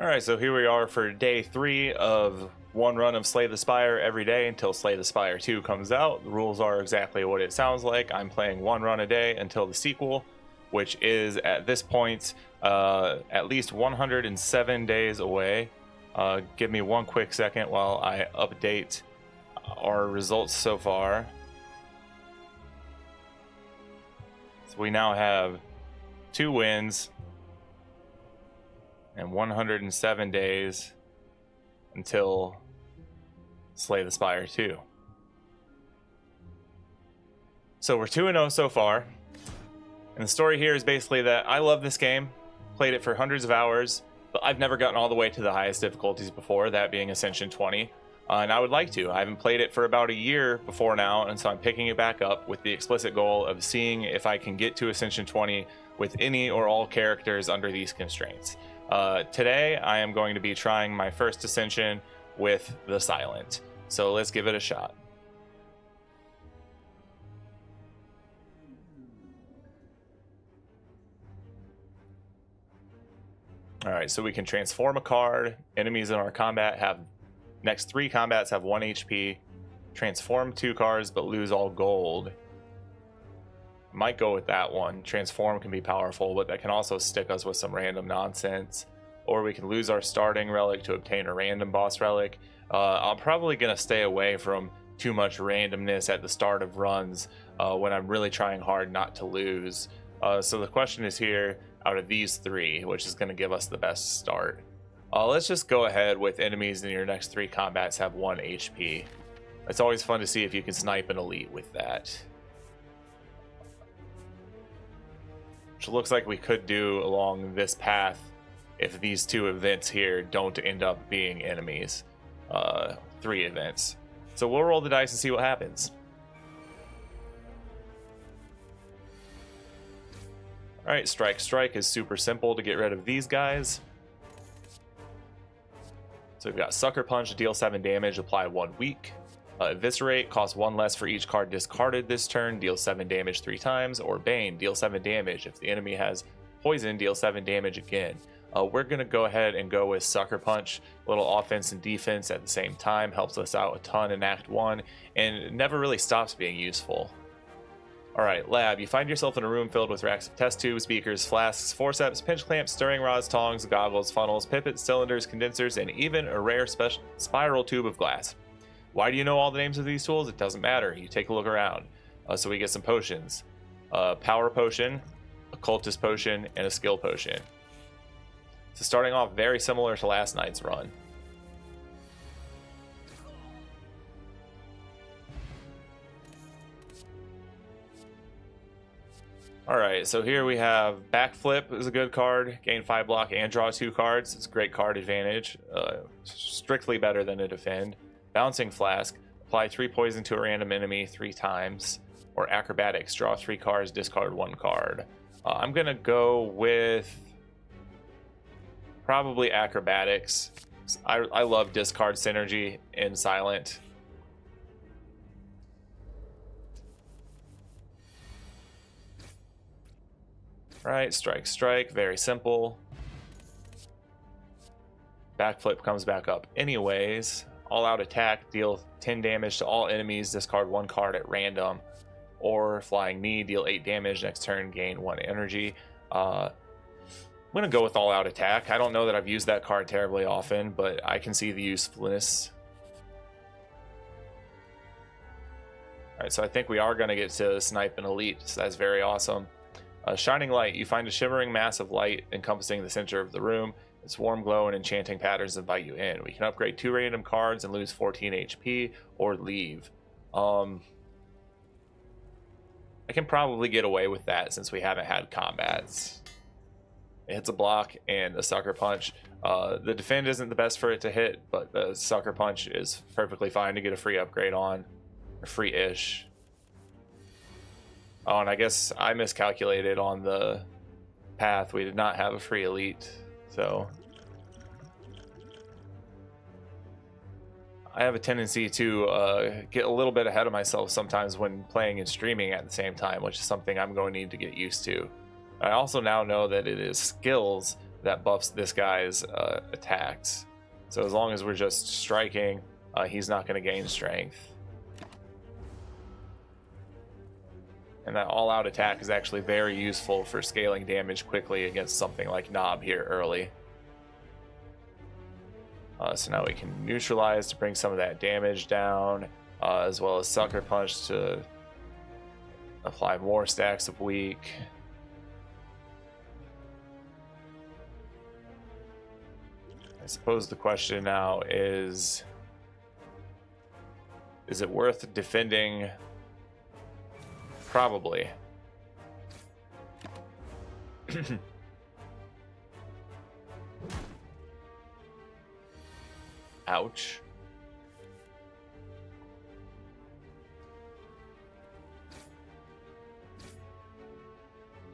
Alright, so here we are for day 3 of one run of Slay the Spire every day until Slay the Spire 2 comes out. The rules are exactly what it sounds like. I'm playing one run a day until the sequel, which is at this point at least 107 days away. Give me one quick second while I update our results so far. So we now have 2 wins and 107 days until Slay the Spire 2. So we're 2-0 so far. And the story here is basically that I love this game, played it for hundreds of hours, but I've never gotten all the way to the highest difficulties before, that being Ascension 20. And I would like to. I haven't played it for about a year before now, and so I'm picking it back up with the explicit goal of seeing if I can get to Ascension 20 with any or all characters under these constraints. Today I am going to be trying my first Ascension with the Silent, so let's give it a shot. Alright, so we can transform a card. Enemies in our combat have next 3 combats have 1 HP. Transform 2 cards but lose all gold. Might go with that one. Transform can be powerful, but that can also stick us with some random nonsense. Or we can lose our starting relic to obtain a random boss relic. I'm probably going to stay away from too much randomness at the start of runs when I'm really trying hard not to lose. So the question is here, out of these 3, which is going to give us the best start? Let's just go ahead with enemies in your next 3 combats have 1 HP. It's always fun to see if you can snipe an elite with that. Which looks like we could do along this path if these 2 events here don't end up being enemies. 3 events. So we'll roll the dice and see what happens. Alright, strike is super simple to get rid of these guys. So we've got Sucker Punch, deal 7 damage, apply 1 weak. Eviscerate, costs 1 less for each card discarded this turn, deal 7 damage 3 times. Or Bane, deal 7 damage. If the enemy has poison, deal 7 damage again. We're going to go ahead and go with Sucker Punch. A little offense and defense at the same time, helps us out a ton in Act 1, and never really stops being useful. Alright, Lab, you find yourself in a room filled with racks of test tubes, beakers, flasks, forceps, pinch clamps, stirring rods, tongs, goggles, funnels, pipettes, cylinders, condensers, and even a rare spiral tube of glass. Why do you know all the names of these tools? It doesn't matter. You take a look around. So we get some potions. Power potion, occultist potion, and a skill potion. So starting off very similar to last night's run. Alright, so here we have Backflip is a good card. Gain 5 block and draw 2 cards. It's a great card advantage. Strictly better than a defend. Bouncing Flask, apply 3 poison to a random enemy 3 times. Or Acrobatics, draw 3 cards, discard 1 card. I'm going to go with probably Acrobatics. I love discard synergy in Silent. Right, strike, very simple. Backflip comes back up anyways. All out attack, deal 10 damage to all enemies, discard 1 card at random. Or Flying Knee, deal 8 damage, next turn gain 1 energy. I'm gonna go with all out attack. I don't know that I've used that card terribly often, but I can see the usefulness. Alright, so I think we are gonna get to snipe an elite, so that's very awesome. Shining Light, you find a shimmering mass of light encompassing the center of the room. Its warm glow and enchanting patterns invite you in. We can upgrade 2 random cards and lose 14 HP or leave. I can probably get away with that since we haven't had combats. It hits a block and a Sucker Punch. The defend isn't the best for it to hit, but the Sucker Punch is perfectly fine to get a free upgrade on. Or free-ish. Oh, and I guess I miscalculated on the path. We did not have a free elite, so I have a tendency to get a little bit ahead of myself sometimes when playing and streaming at the same time, which is something I'm going to need to get used to. I also now know that it is skills that buffs this guy's attacks. So as long as we're just striking, he's not going to gain strength. And that all-out attack is actually very useful for scaling damage quickly against something like Nob here early. So now we can neutralize to bring some of that damage down, as well as Sucker Punch to apply more stacks of weak. I suppose the question now is it worth defending? Probably. Ouch.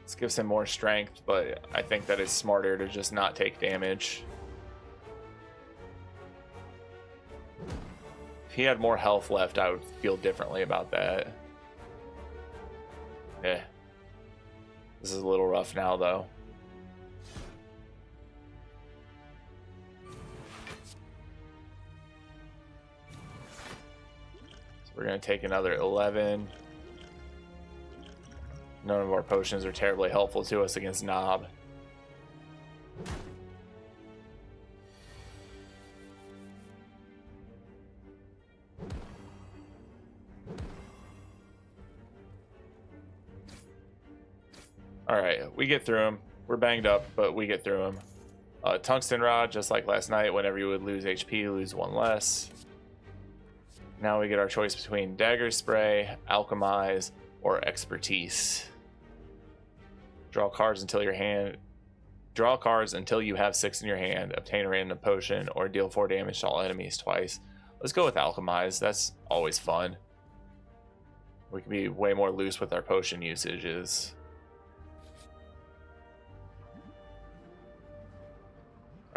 This gives him more strength, but I think that it's smarter to just not take damage. If he had more health left, I would feel differently about that. Eh. This is a little rough now, though. So we're going to take another 11. None of our potions are terribly helpful to us against Nob. Alright, we get through him. We're banged up, but we get through him. Tungsten Rod, just like last night, whenever you would lose HP, lose one less. Now we get our choice between Dagger Spray, Alchemize, or Expertise. Draw cards until you have 6 in your hand, obtain a random potion, or deal 4 damage to all enemies twice. Let's go with Alchemize. That's always fun. We can be way more loose with our potion usages.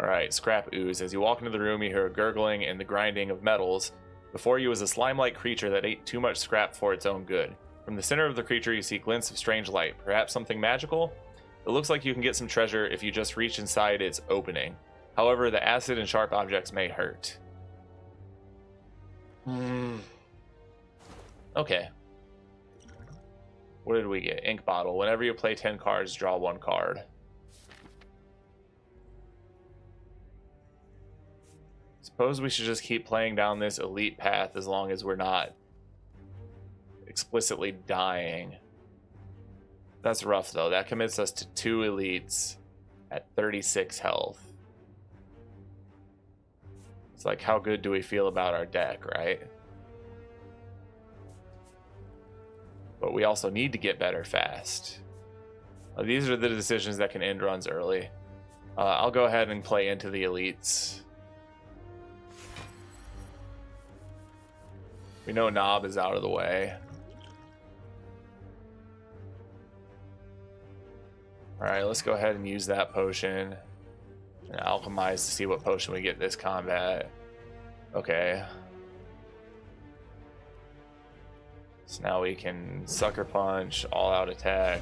Alright, Scrap Ooze. As you walk into the room, you hear a gurgling and the grinding of metals. Before you is a slime-like creature that ate too much scrap for its own good. From the center of the creature, you see glints of strange light. Perhaps something magical? It looks like you can get some treasure if you just reach inside its opening. However, the acid and sharp objects may hurt. Okay. What did we get? Ink Bottle. Whenever you play 10 cards, draw 1 card. Suppose we should just keep playing down this elite path as long as we're not explicitly dying. That's rough though. That commits us to 2 elites at 36 health. It's like, how good do we feel about our deck, right? But we also need to get better fast. These are the decisions that can end runs early. I'll go ahead and play into the elites. We know Nob is out of the way. Alright, let's go ahead and use that potion and alchemize to see what potion we get this combat. Okay. So now we can Sucker Punch, all out attack.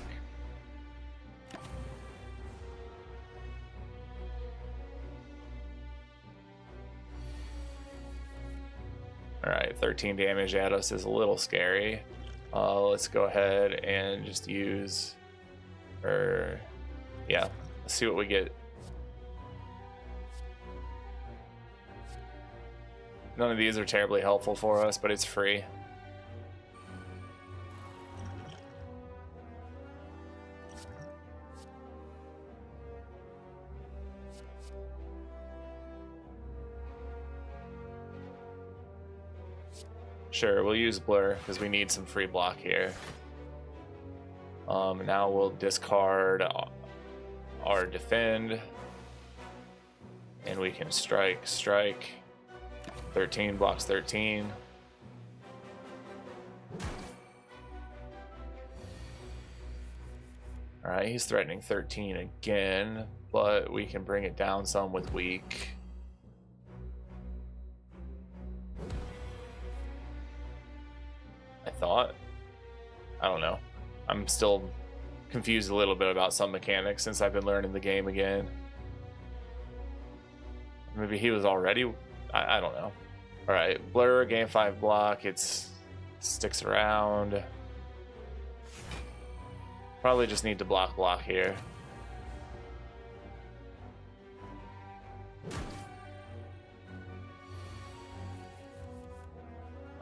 Alright, 13 damage at us is a little scary. Let's go ahead and just use... yeah, let's see what we get. None of these are terribly helpful for us, but it's free. Sure, we'll use Blur because we need some free block here. Now we'll discard our Defend. And we can strike. 13 blocks 13. Alright, he's threatening 13 again, but we can bring it down some with weak. I don't know. I'm still confused a little bit about some mechanics since I've been learning the game again. Maybe he was already. I don't know. All right, Blur, gain 5 block. It's sticks around. Probably just need to block here.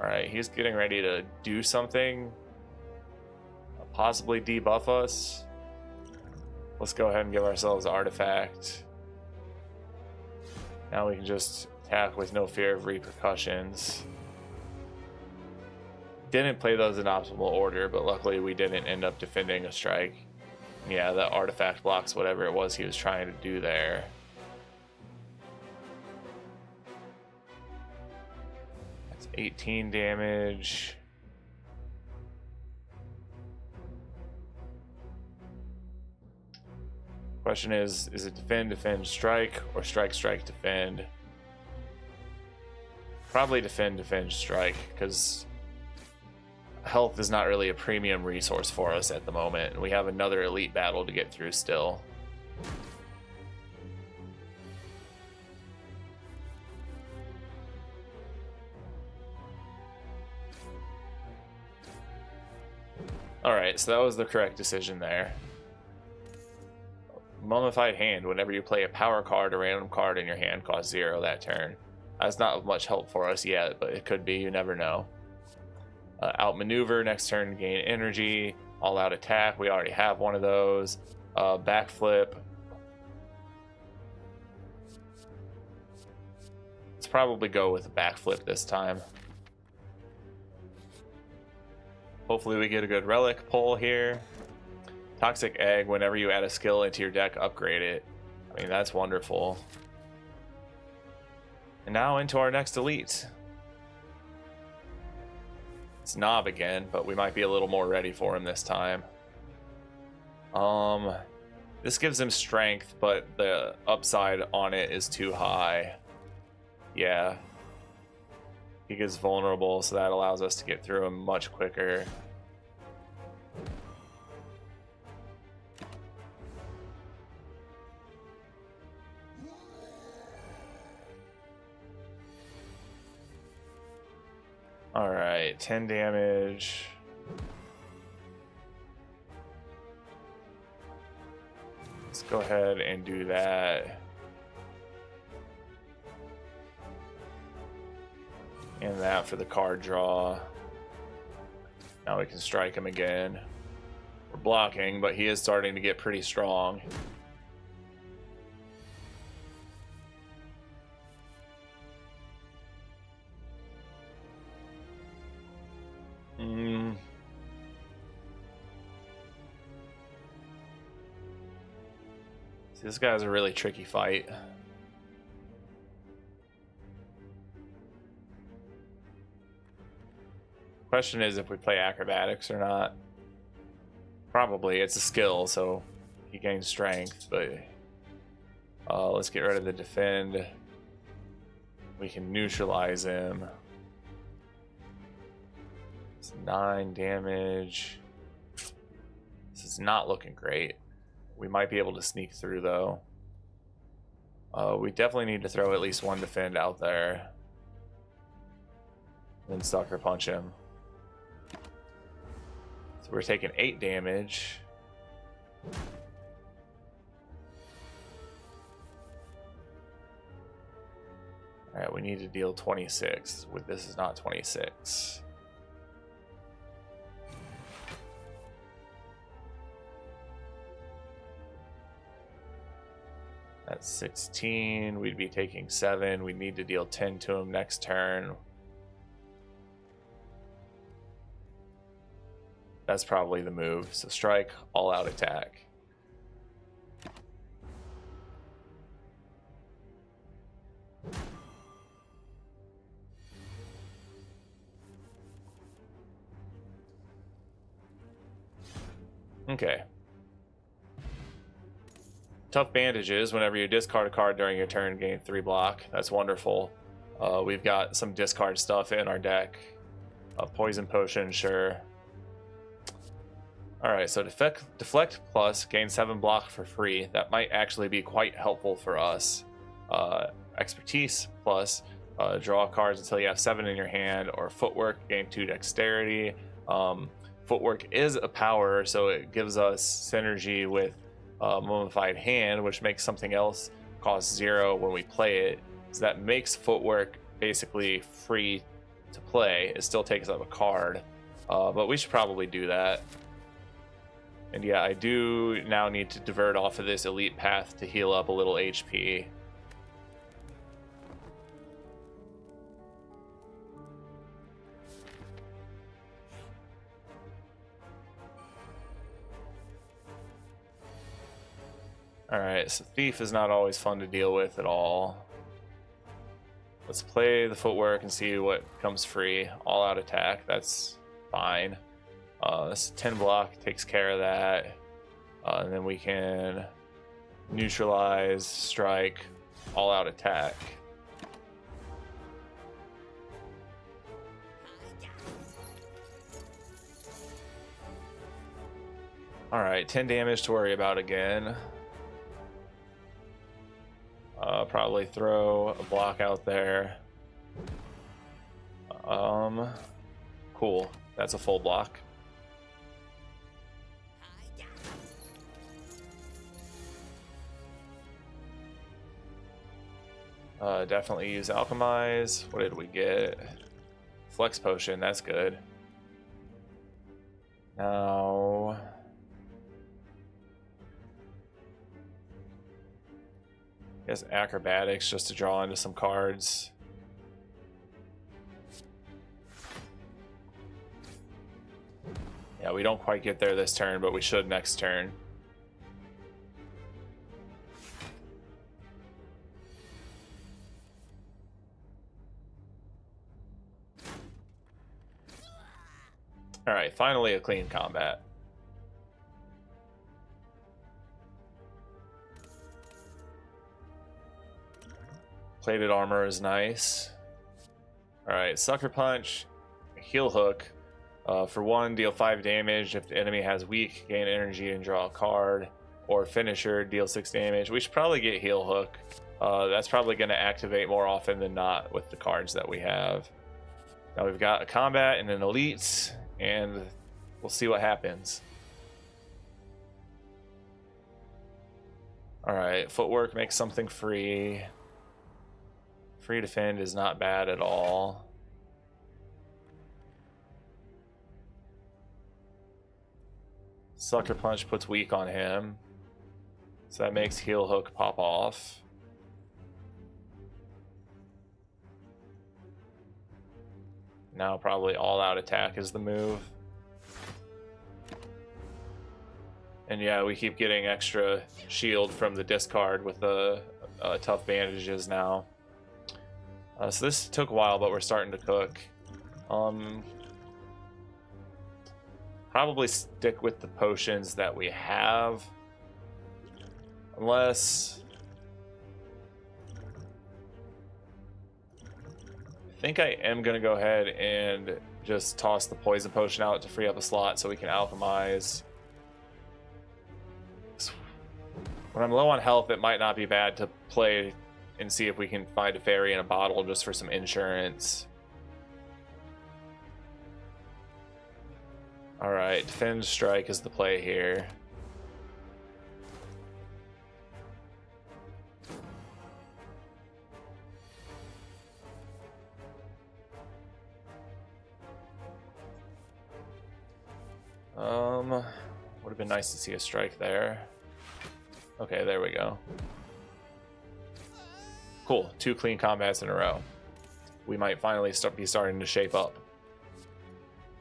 All right, he's getting ready to do something. Possibly debuff us. Let's go ahead and give ourselves artifact. Now we can just attack with no fear of repercussions. Didn't play those in optimal order, but luckily we didn't end up defending a strike. Yeah, that artifact blocks whatever it was he was trying to do there. That's 18 damage. Question is it defend, defend, strike, or strike, strike, defend? Probably defend, defend, strike, because health is not really a premium resource for us at the moment, and we have another elite battle to get through still. Alright, so that was the correct decision there. Mummified Hand. Whenever you play a power card, a random card in your hand costs 0 that turn. That's not of much help for us yet, but it could be. You never know. Outmaneuver. Next turn, gain energy. All out attack. We already have one of those. Backflip. Let's probably go with a backflip this time. Hopefully we get a good relic pull here. Toxic Egg, whenever you add a skill into your deck, upgrade it. I mean, that's wonderful. And now into our next elite. It's Nob again, but we might be a little more ready for him this time. This gives him strength, but the upside on it is too high. Yeah. He gets vulnerable, so that allows us to get through him much quicker. Alright, 10 damage. Let's go ahead and do that. And that for the card draw. Now we can strike him again. We're blocking, but he is starting to get pretty strong. This guy's a really tricky fight. Question is if we play acrobatics or not. Probably. It's a skill, so he gains strength, but let's get rid of the defend. We can neutralize him. It's 9 damage. This is not looking great. We might be able to sneak through, though. We definitely need to throw at least one defend out there. Then sucker punch him. So we're taking 8 damage. Alright, we need to deal 26. With this is not 26. That's 16. We'd be taking 7. We'd need to deal 10 to him next turn. That's probably the move. So strike, all out attack. Okay. Tough Bandages. Whenever you discard a card during your turn, gain 3 block. That's wonderful. We've got some discard stuff in our deck. Poison Potion, sure. Alright, so Deflect Plus, gain 7 block for free. That might actually be quite helpful for us. expertise plus draw cards until you have 7 in your hand, or footwork, gain 2 dexterity. Footwork is a power, so it gives us synergy with Mummified Hand, which makes something else cost 0 when we play it. So that makes footwork basically free to play. It still takes up a card, but we should probably do that. And yeah, I do now need to divert off of this elite path to heal up a little HP. Alright, so Thief is not always fun to deal with at all. Let's play the footwork and see what comes free. All out attack, that's fine. This 10 block takes care of that. And then we can neutralize, strike, all out attack. Alright, 10 damage to worry about again. Probably throw a block out there. Cool. That's a full block. Definitely use Alchemize. What did we get? Flex Potion, that's good. Now... I guess Acrobatics just to draw into some cards. Yeah, we don't quite get there this turn, but we should next turn. Alright, finally a clean combat. Plated armor is nice. Alright, Sucker Punch, Heal Hook. For 1, deal 5 damage. If the enemy has weak, gain energy and draw a card. Or Finisher, deal 6 damage. We should probably get Heal Hook. That's probably going to activate more often than not with the cards that we have. Now we've got a combat and an elite, and we'll see what happens. Alright, Footwork makes something free. Free Defend is not bad at all. Sucker Punch puts weak on him, so that makes Heal Hook pop off. Now probably All Out Attack is the move. And yeah, we keep getting extra shield from the discard with the tough bandages now. So this took a while, but we're starting to cook. Probably stick with the potions that we have. Unless... I think I am going to go ahead and just toss the poison potion out to free up a slot so we can alchemize. When I'm low on health, it might not be bad to play and see if we can find a fairy in a bottle just for some insurance. Alright, Defend Strike is the play here. Would have been nice to see a strike there. Okay, there we go. Cool, 2 clean combats in a row. We might finally be starting to shape up.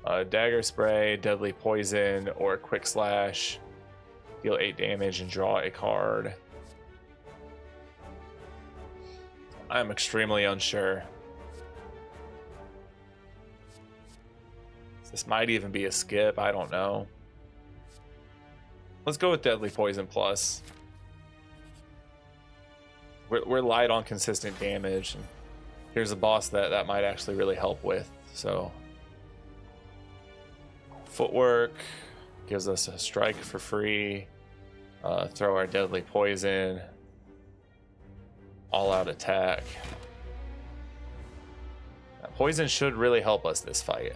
Dagger Spray, Deadly Poison, or Quick Slash. Deal 8 damage and draw a card. I'm extremely unsure. This might even be a skip, I don't know. Let's go with Deadly Poison Plus. We're light on consistent damage. And here's a boss that might actually really help with. So, Footwork gives us a strike for free. Throw our Deadly Poison. all-out attack. That poison should really help us this fight.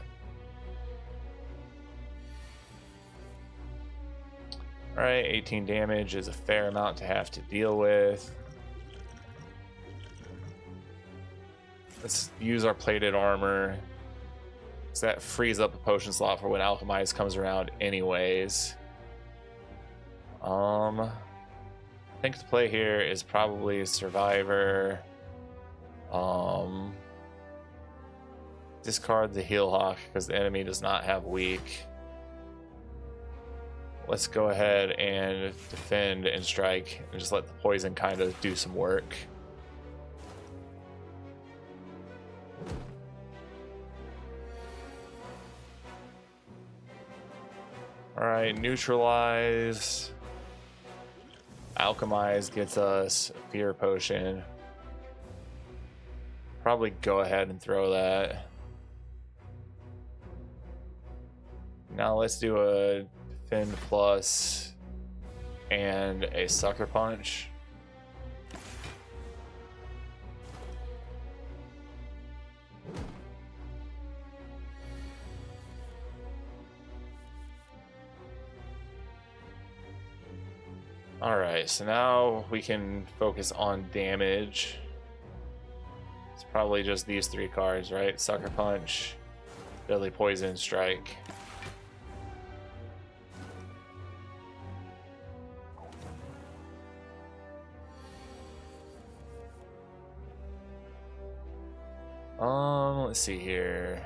Alright, 18 damage is a fair amount to have to deal with. Let's use our plated armor. So that frees up a potion slot for when Alchemize comes around anyways. I think the play here is probably Survivor. Discard the Heal Hawk because the enemy does not have weak. Let's go ahead and defend and strike and just let the poison kind of do some work. Alright, neutralize. Alchemize gets us a fear potion. Probably go ahead and throw that. Now let's do a defend plus and a sucker punch. Alright, so now we can focus on damage. It's probably just these three cards, right? Sucker Punch, Deadly Poison, Strike. Let's see here.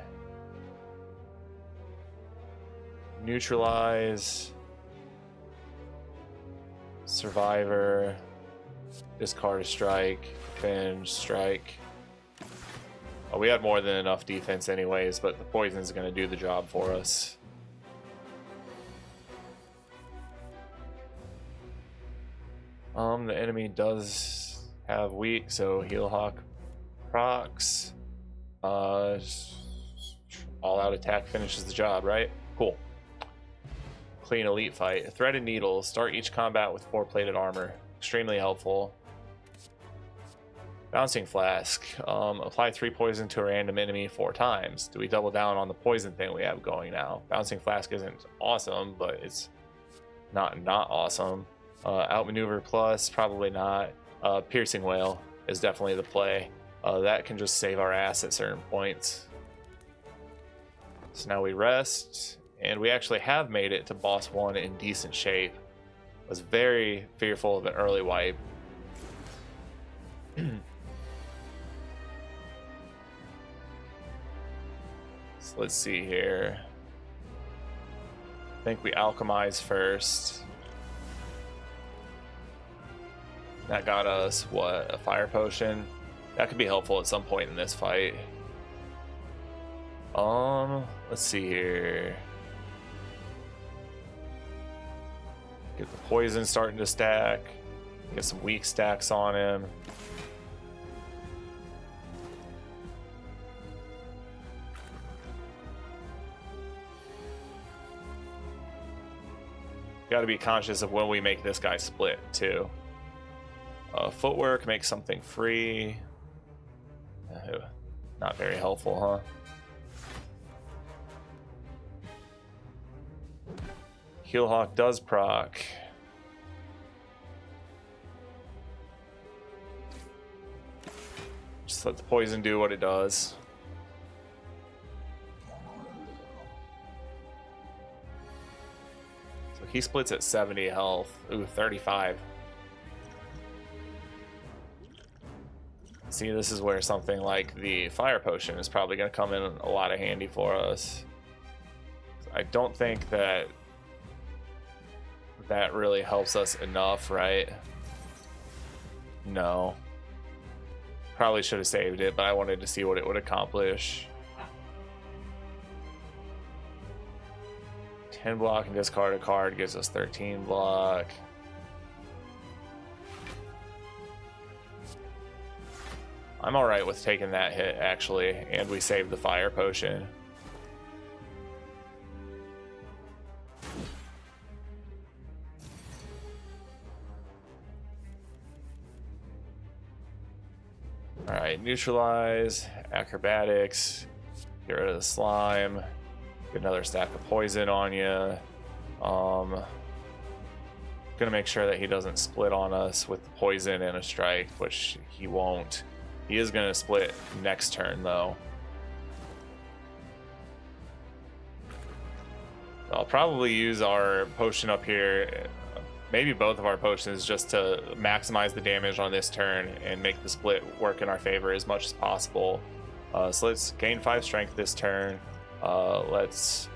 Neutralize. Survivor, discard a strike, defend, strike. Oh, we had more than enough defense anyways, but the poison's going to do the job for us. The enemy does have weak, so Heal Hawk procs. All-out attack finishes the job, right? Cool. Clean elite fight. Threaded needle. Start each combat with 4 plated armor. Extremely helpful. Bouncing flask. Apply 3 poison to a random enemy 4 times. Do we double down on the poison thing we have going now? Bouncing flask isn't awesome, but it's not awesome. Outmaneuver plus, probably not. Piercing whale is definitely the play. That can just save our ass at certain points. So now we rest. And we actually have made it to boss 1 in decent shape. Was very fearful of an early wipe. So let's see here. I think we alchemize first. That got us, what, a fire potion? That could be helpful at some point in this fight. Let's see here. Get the poison starting to stack. Get some weak stacks on him. Got to be conscious of when we make this guy split too. Footwork makes something free. Not very helpful, huh? Heal Hawk does proc. Just let the poison do what it does. So he splits at 70 health. Ooh, 35. See, this is where something like the fire potion is probably going to come in a lot of handy for us. I don't think that really helps us enough, right? No. Probably should have saved it, but I wanted to see what it would accomplish. 10 block and discard a card gives us 13 block. I'm alright with taking that hit, actually, and we saved the fire potion. neutralize, acrobatics, get rid of the slime, get another stack of poison on you. Gonna make sure that he doesn't split on us with the poison and a strike, which he won't. He is gonna split next turn though. I'll probably use our potion up here, maybe both of our potions, just to maximize the damage on this turn and make the split work in our favor as much as possible. So let's gain 5 strength this turn. Let's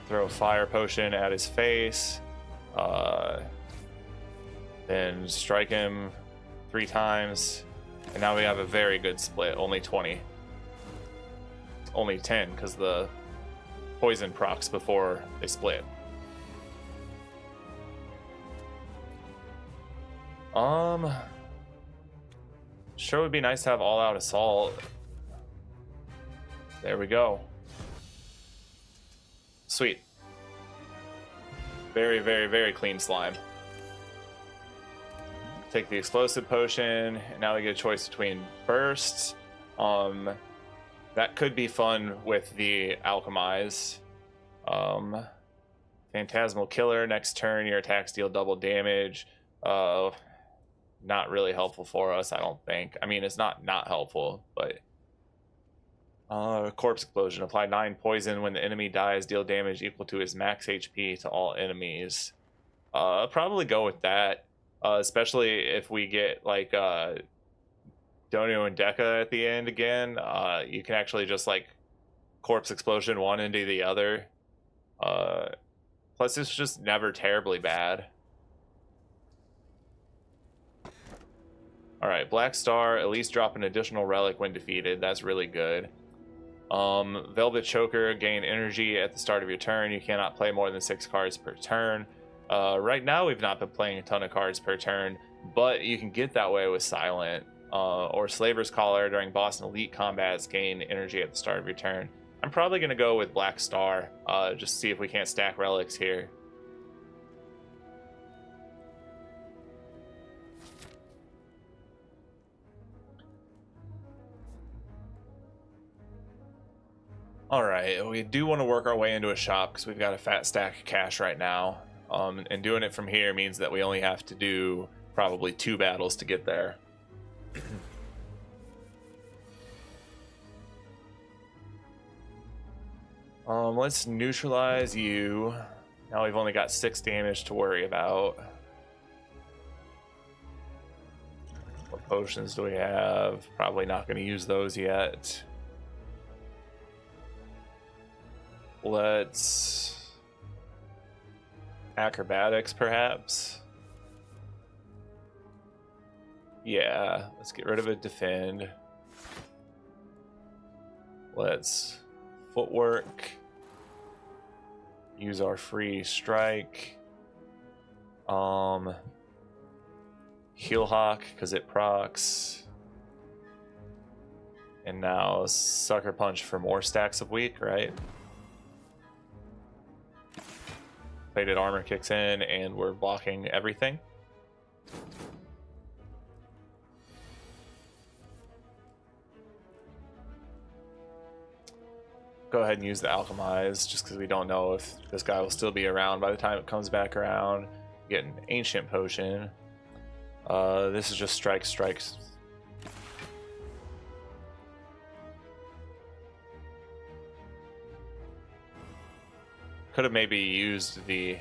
throw fire potion at his face. Then strike him 3 times. And now we have a very good split, only 20. Only 10, because the poison procs before they split. Sure would be nice to have all out assault. There we go. Sweet. Very, very, very clean slime. Take the explosive potion, and now we get a choice between bursts. That could be fun with the alchemize. Phantasmal killer. Next turn, your attacks deal double damage. Not really helpful for us, I don't think. I mean, it's not helpful, but corpse explosion. Apply 9 poison when the enemy dies. Deal damage equal to his max HP to all enemies. Probably go with that, especially if we get like Donio and Deca at the end again. You can actually just like corpse explosion one into the other. Plus it's just never terribly bad. Alright, Black Star, at least drop an additional relic when defeated. That's really good. Velvet Choker, gain energy at the start of your turn. You cannot play more than 6 cards per turn. Right now we've not been playing a ton of cards per turn, but you can get that way with Silent. Or Slaver's Collar during boss and elite combats, gain energy at the start of your turn. I'm probably going to go with Black Star, just to see if we can't stack relics here. Alright, we do want to work our way into a shop because we've got a fat stack of cash right now. And doing it from here means that we only have to do probably 2 battles to get there. Let's neutralize you. Now we've only got 6 damage to worry about. What potions do we have? Probably not going to use those yet. Let's acrobatics perhaps. Yeah, let's get rid of a defend. Let's footwork. Use our free strike. Heel hawk because it procs. And now sucker punch for more stacks of weak, right? Plated armor kicks in and we're blocking everything. Go ahead and use the alchemize just because we don't know if this guy will still be around by the time it comes back around. Get an ancient potion. This is just strikes. Could have maybe used the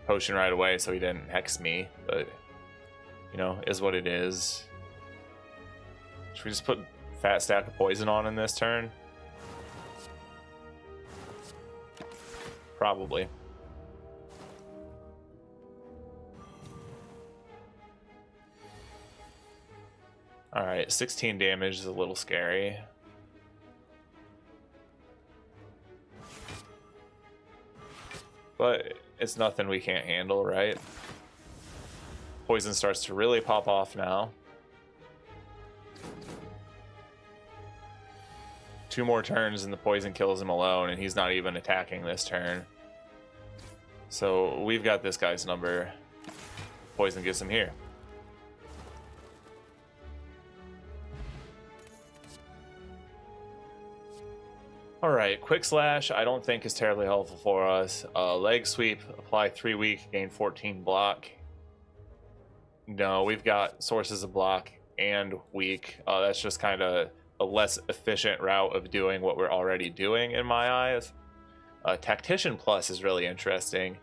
potion right away so he didn't hex me, but you know, is what it is. Should we just put fat stack of poison on in this turn? Probably. Alright, 16 damage is a little scary. But it's nothing we can't handle, right? Poison starts to really pop off now. 2 more turns and the poison kills him alone, and he's not even attacking this turn. So we've got this guy's number. Poison gets him here. All right, quick slash I don't think is terribly helpful for us. Leg sweep, apply 3 weak, gain 14 block. No, we've got sources of block and weak. That's just kind of a less efficient route of doing what we're already doing in my eyes. Tactician Plus is really interesting.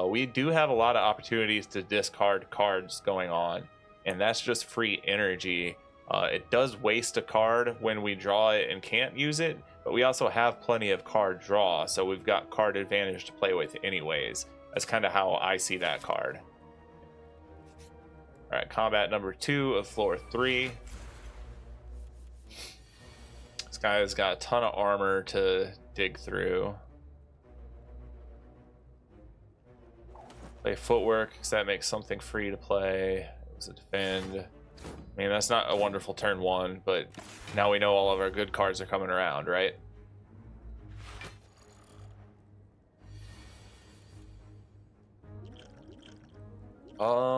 We do have a lot of opportunities to discard cards going on, and that's just free energy. It does waste a card when we draw it and can't use it, but we also have plenty of card draw, so we've got card advantage to play with anyways. That's kind of how I see that card. All right, combat number 2 of floor 3. This guy's got a ton of armor to dig through. Play footwork, because that makes something free to play. It was a defend. I mean, that's not a wonderful turn 1, but now we know all of our good cards are coming around, right?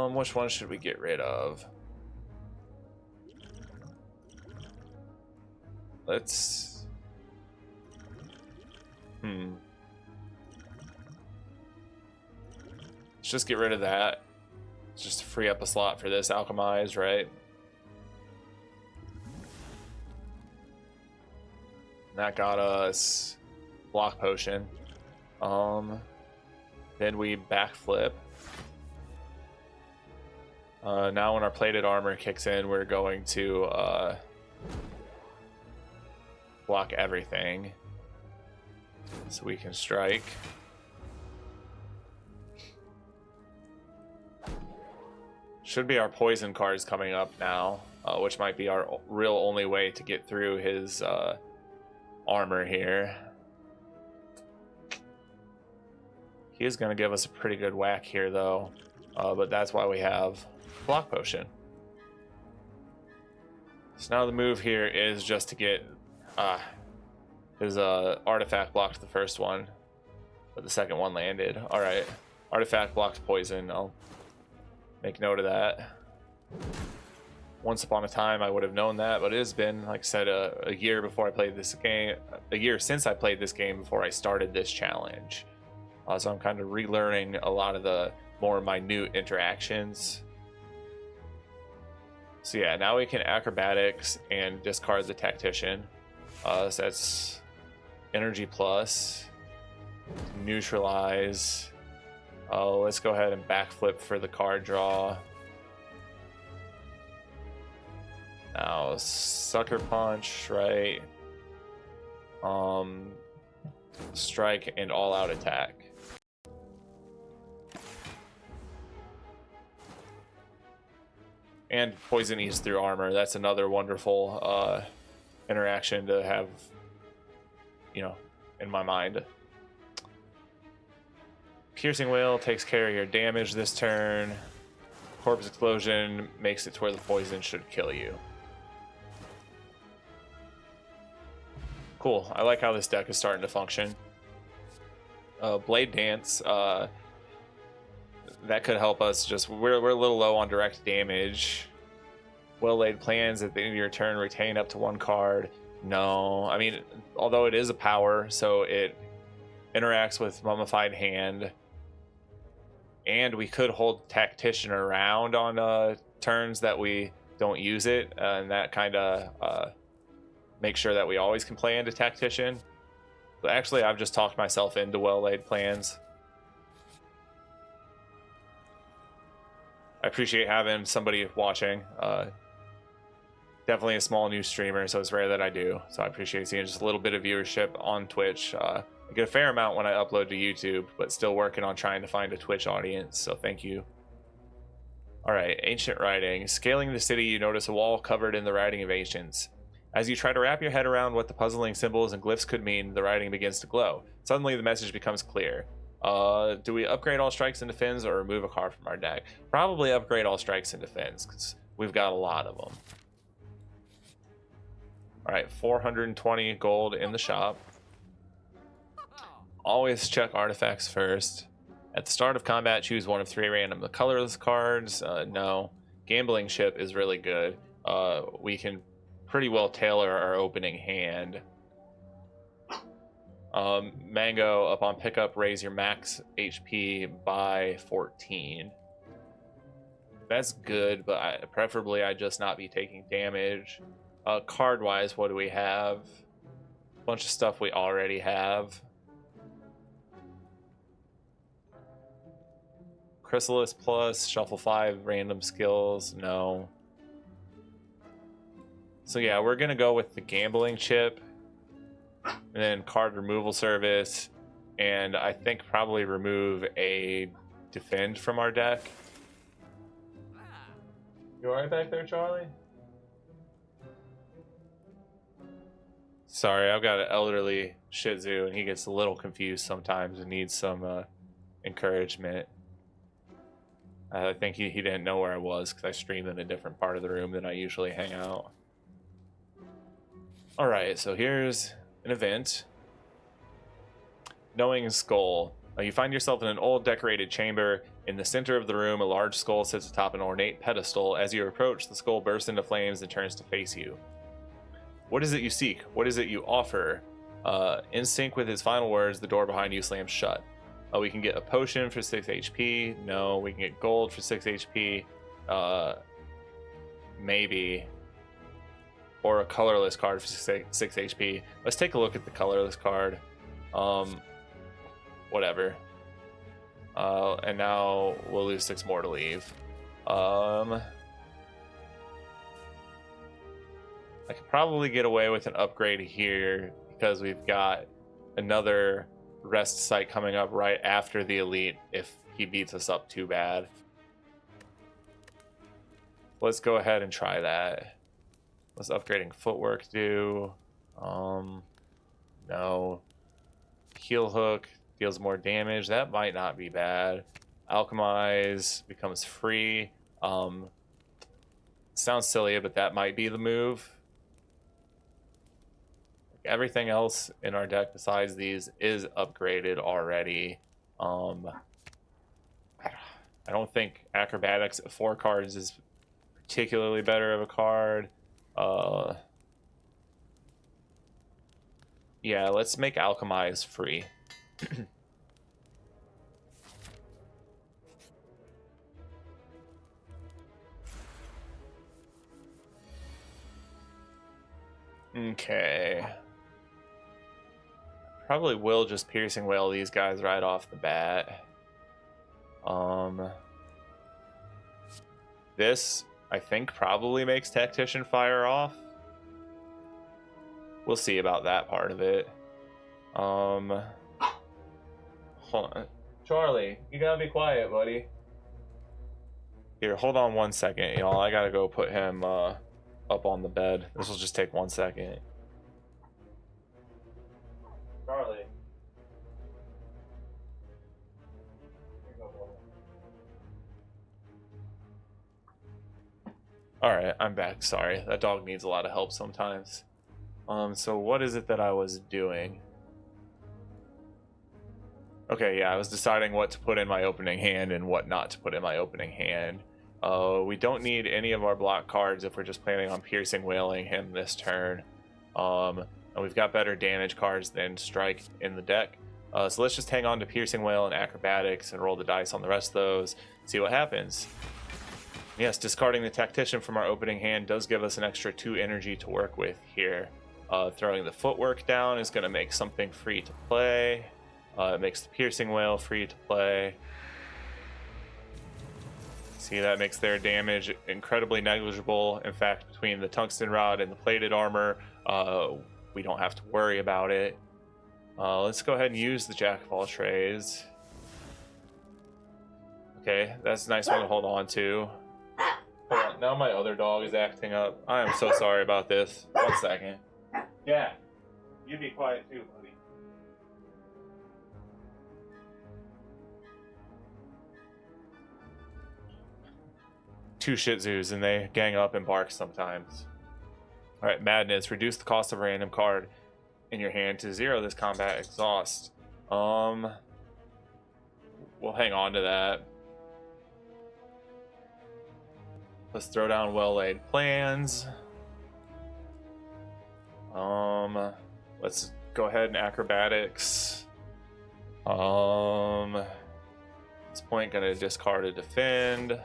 Which one should we get rid of? Let's... Let's just get rid of that. Just to free up a slot for this alchemize, right? That got us block potion. Then we backflip. Now when our plated armor kicks in, we're going to block everything so we can strike. Should be our poison cards coming up now, which might be our real only way to get through his armor here. He is going to give us a pretty good whack here, though, but that's why we have block potion. So now the move here is just to get his artifact blocked the first one, but the second one landed. All right, artifact blocked poison. I'll make note of that. Once upon a time I would have known that, but it has been, like I said, a year before I played this game, a year since I played this game before I started this challenge. So I'm kind of relearning a lot of the more minute interactions. So yeah, now we can acrobatics and discard the tactician. So that's energy plus, neutralize. Let's go ahead and backflip for the card draw. Now sucker punch, right? Strike and all out attack. And poison eats through armor. That's another wonderful interaction to have, you know, in my mind. Piercing Wail takes care of your damage this turn. Corpse Explosion makes it to where the poison should kill you. Cool. I like how this deck is starting to function. Blade Dance, that could help us. Just we're a little low on direct damage. Well-laid plans at the end of your turn retain up to 1 card. No, I mean, although it is a power, so it interacts with Mummified Hand, and we could hold Tactician around on turns that we don't use it, and that kind of makes sure that we always can play into Tactician. But actually, I've just talked myself into well-laid plans. I appreciate having somebody watching. Definitely a small new streamer, so it's rare that I do. So I appreciate seeing just a little bit of viewership on Twitch. I get a fair amount when I upload to YouTube, but still working on trying to find a Twitch audience, so thank you. All right, Ancient Writing. Scaling the city, you notice a wall covered in the writing of ancients. As you try to wrap your head around what the puzzling symbols and glyphs could mean, the writing begins to glow. Suddenly, the message becomes clear. Do we upgrade all strikes and defends or remove a card from our deck? Probably upgrade all strikes and defends, because we've got a lot of them. All right, 420 gold in the shop. Always check artifacts first. At the start of combat, choose one of 3 random colorless cards. No. Gambling Chip is really good. We can pretty well tailor our opening hand. Mango, upon pickup, raise your max HP by 14. That's good, but preferably I just not be taking damage. Card wise, what do we have? A bunch of stuff we already have. Chrysalis plus, shuffle 5, random skills, no. So yeah, we're gonna go with the gambling chip, and then card removal service, and I think probably remove a defend from our deck. You alright back there, Charlie? Sorry, I've got an elderly Shih Tzu, and he gets a little confused sometimes and needs some encouragement. I think he didn't know where I was because I streamed in a different part of the room than I usually hang out. Alright, so here's an event. Knowing Skull. You find yourself in an old decorated chamber. In the center of the room, a large skull sits atop an ornate pedestal. As you approach, the skull bursts into flames and turns to face you. What is it you seek? What is it you offer? In sync with his final words, the door behind you slams shut. We can get a potion for 6 HP. No, we can get gold for 6 HP. Maybe. Or a colorless card for 6 HP. Let's take a look at the colorless card. Whatever. And now we'll lose 6 more to leave. I could probably get away with an upgrade here because we've got another rest site coming up right after the elite if he beats us up too bad. Let's go ahead and try that. What's upgrading footwork do? No. Heal hook deals more damage. That might not be bad. Alchemize becomes free. Sounds silly, but that might be the move. Everything else in our deck besides these is upgraded already. I don't think Acrobatics at 4 cards is particularly better of a card. Yeah, let's make Alchemize free. Okay. Probably will just Piercing Wail these guys right off the bat. This, I think, probably makes Tactician fire off. We'll see about that part of it. Hold on. Charlie, you gotta be quiet, buddy. Here, hold on 1 second, y'all. I gotta go put him up on the bed. This will just take 1 second. Charlie. Alright, I'm back. Sorry. That dog needs a lot of help sometimes. So what is it that I was doing? Okay, yeah, I was deciding what to put in my opening hand and what not to put in my opening hand. We don't need any of our block cards if we're just planning on Piercing Wailing him this turn. And we've got better damage cards than Strike in the deck. So let's just hang on to Piercing Wail and Acrobatics and roll the dice on the rest of those, see what happens. Yes, discarding the Tactician from our opening hand does give us an extra 2 energy to work with here. Throwing the Footwork down is going to make something free to play. It makes the Piercing Wail free to play. See, that makes their damage incredibly negligible. In fact, between the Tungsten Rod and the Plated Armor, we don't have to worry about it. Let's go ahead and use the Jack of all Trades. Okay, that's a nice one to hold on to. Hold on, now my other dog is acting up. I am so sorry about this. 1 second. Yeah, you be quiet too, buddy. Two Shih Tzus and they gang up and bark sometimes. Alright, Madness. Reduce the cost of a random card in your hand to 0 this combat exhaust. We'll hang on to that. Let's throw down Well-Laid Plans. Let's Go ahead and acrobatics. At this point, gonna discard a defend. Do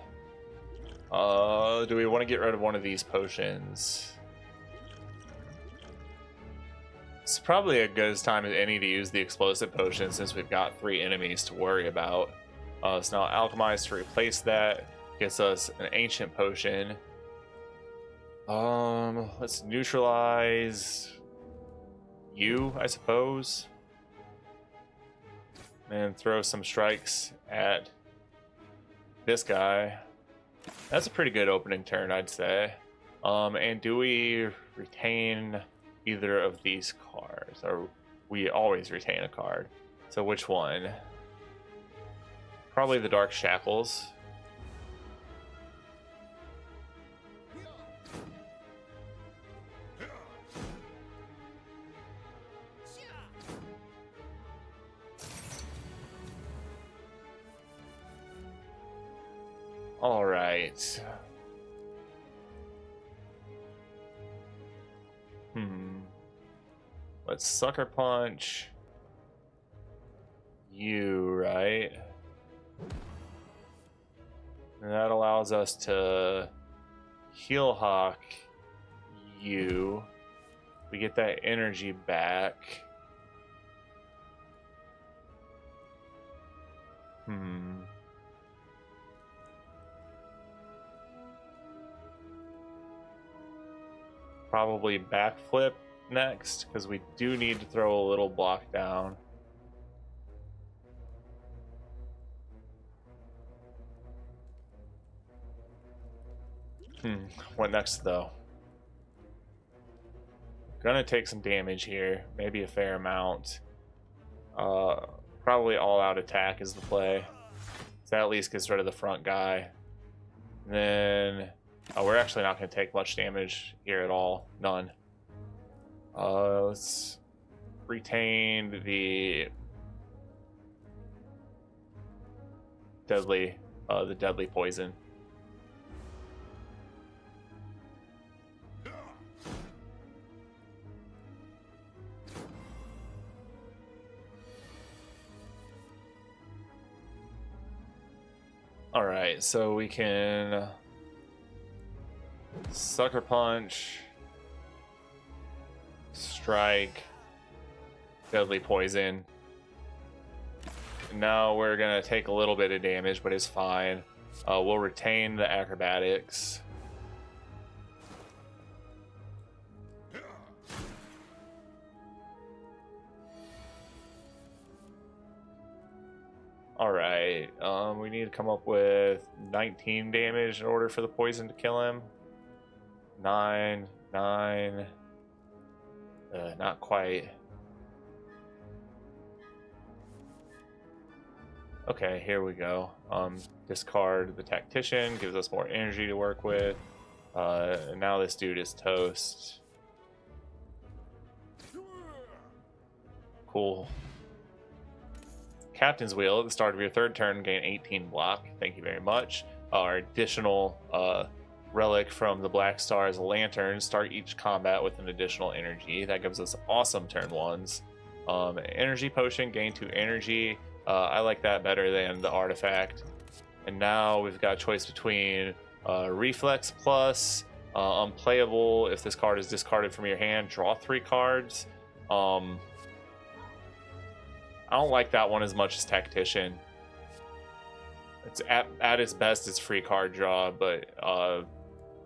we want to get rid of one of these potions? It's probably a good time as any to use the explosive potion since we've got 3 enemies to worry about. So now alchemize to replace that gets us an ancient potion. Let's neutralize you, I suppose, and throw some strikes at this guy. That's a pretty good opening turn, I'd say. And do we retain either of these cards, or we always retain a card? So which one? Probably the Dark Shackles. All right. Let's Sucker Punch you, right? And that allows us to Heal Hawk you. We get that energy back. Probably backflip next, because we do need to throw a little block down. What next though? Gonna take some damage here, maybe a fair amount. Probably all out attack is the play. So that at least gets rid of the front guy. And then we're actually not going to take much damage here at all. None. Let's retain the deadly poison. All right, so we can Sucker Punch, Strike, Deadly Poison. Now we're gonna take a little bit of damage, but it's fine. We'll retain the acrobatics. Alright, we need to come up with 19 damage in order for the poison to kill him. 9, not quite. Okay, here we go. Discard the Tactician, gives us more energy to work with. And now this dude is toast. Cool. Captain's Wheel at the start of your third turn, gain 18 block. Thank you very much. Our additional relic from the Black Star is a lantern. Start each combat with an additional energy. That gives us awesome turn ones. Energy potion, gain 2 energy. I like that better than the artifact. And now we've got a choice between Reflex Plus, Unplayable. If this card is discarded from your hand, draw 3 cards. I don't like that one as much as Tactician. It's at its best, it's free card draw, but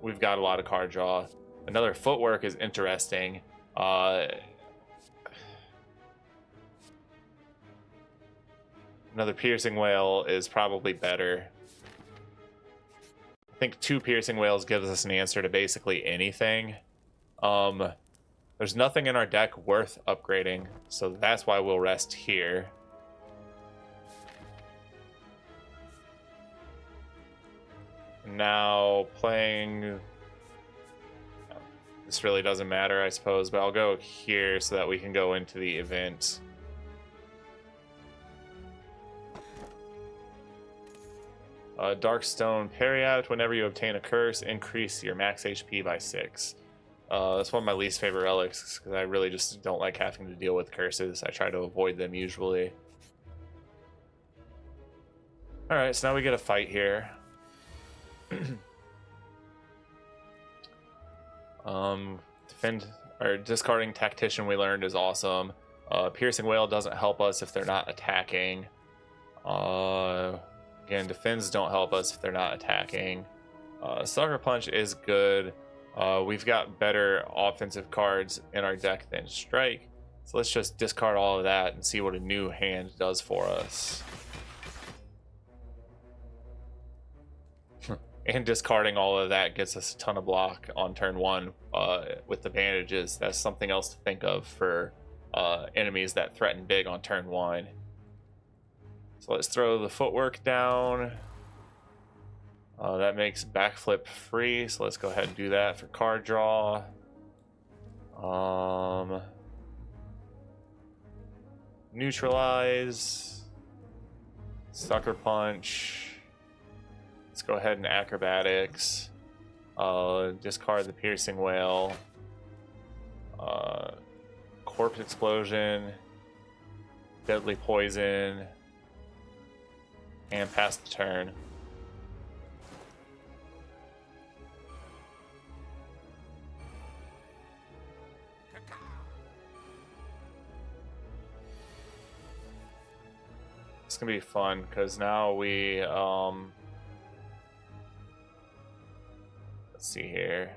we've got a lot of card draw. Another Footwork is interesting. Another Piercing Wail is probably better. I think 2 Piercing Wails gives us an answer to basically anything. There's nothing in our deck worth upgrading, so that's why we'll rest here. Now playing... This really doesn't matter, I suppose, but I'll go here so that we can go into the event. Darkstone Periapt. Whenever you obtain a curse, increase your max HP by 6. That's one of my least favorite relics because I really just don't like having to deal with curses. I try to avoid them usually. Alright, so now we get a fight here. Defend or discarding Tactician we learned is awesome. Piercing Whale doesn't help us if they're not attacking. Again, defends don't help us if they're not attacking. Sucker Punch is good. We've got better offensive cards in our deck than Strike. So let's just discard all of that and see what a new hand does for us. And discarding all of that gets us a ton of block on turn 1 with the bandages. That's something else to think of for enemies that threaten big on turn 1. So let's throw the footwork down. That makes backflip free, so let's go ahead and do that for card draw. Neutralize. Sucker Punch. Let's go ahead and acrobatics. Discard the Piercing Whale. Corpse Explosion. Deadly Poison. And pass the turn. It's gonna be fun because now we let's see here.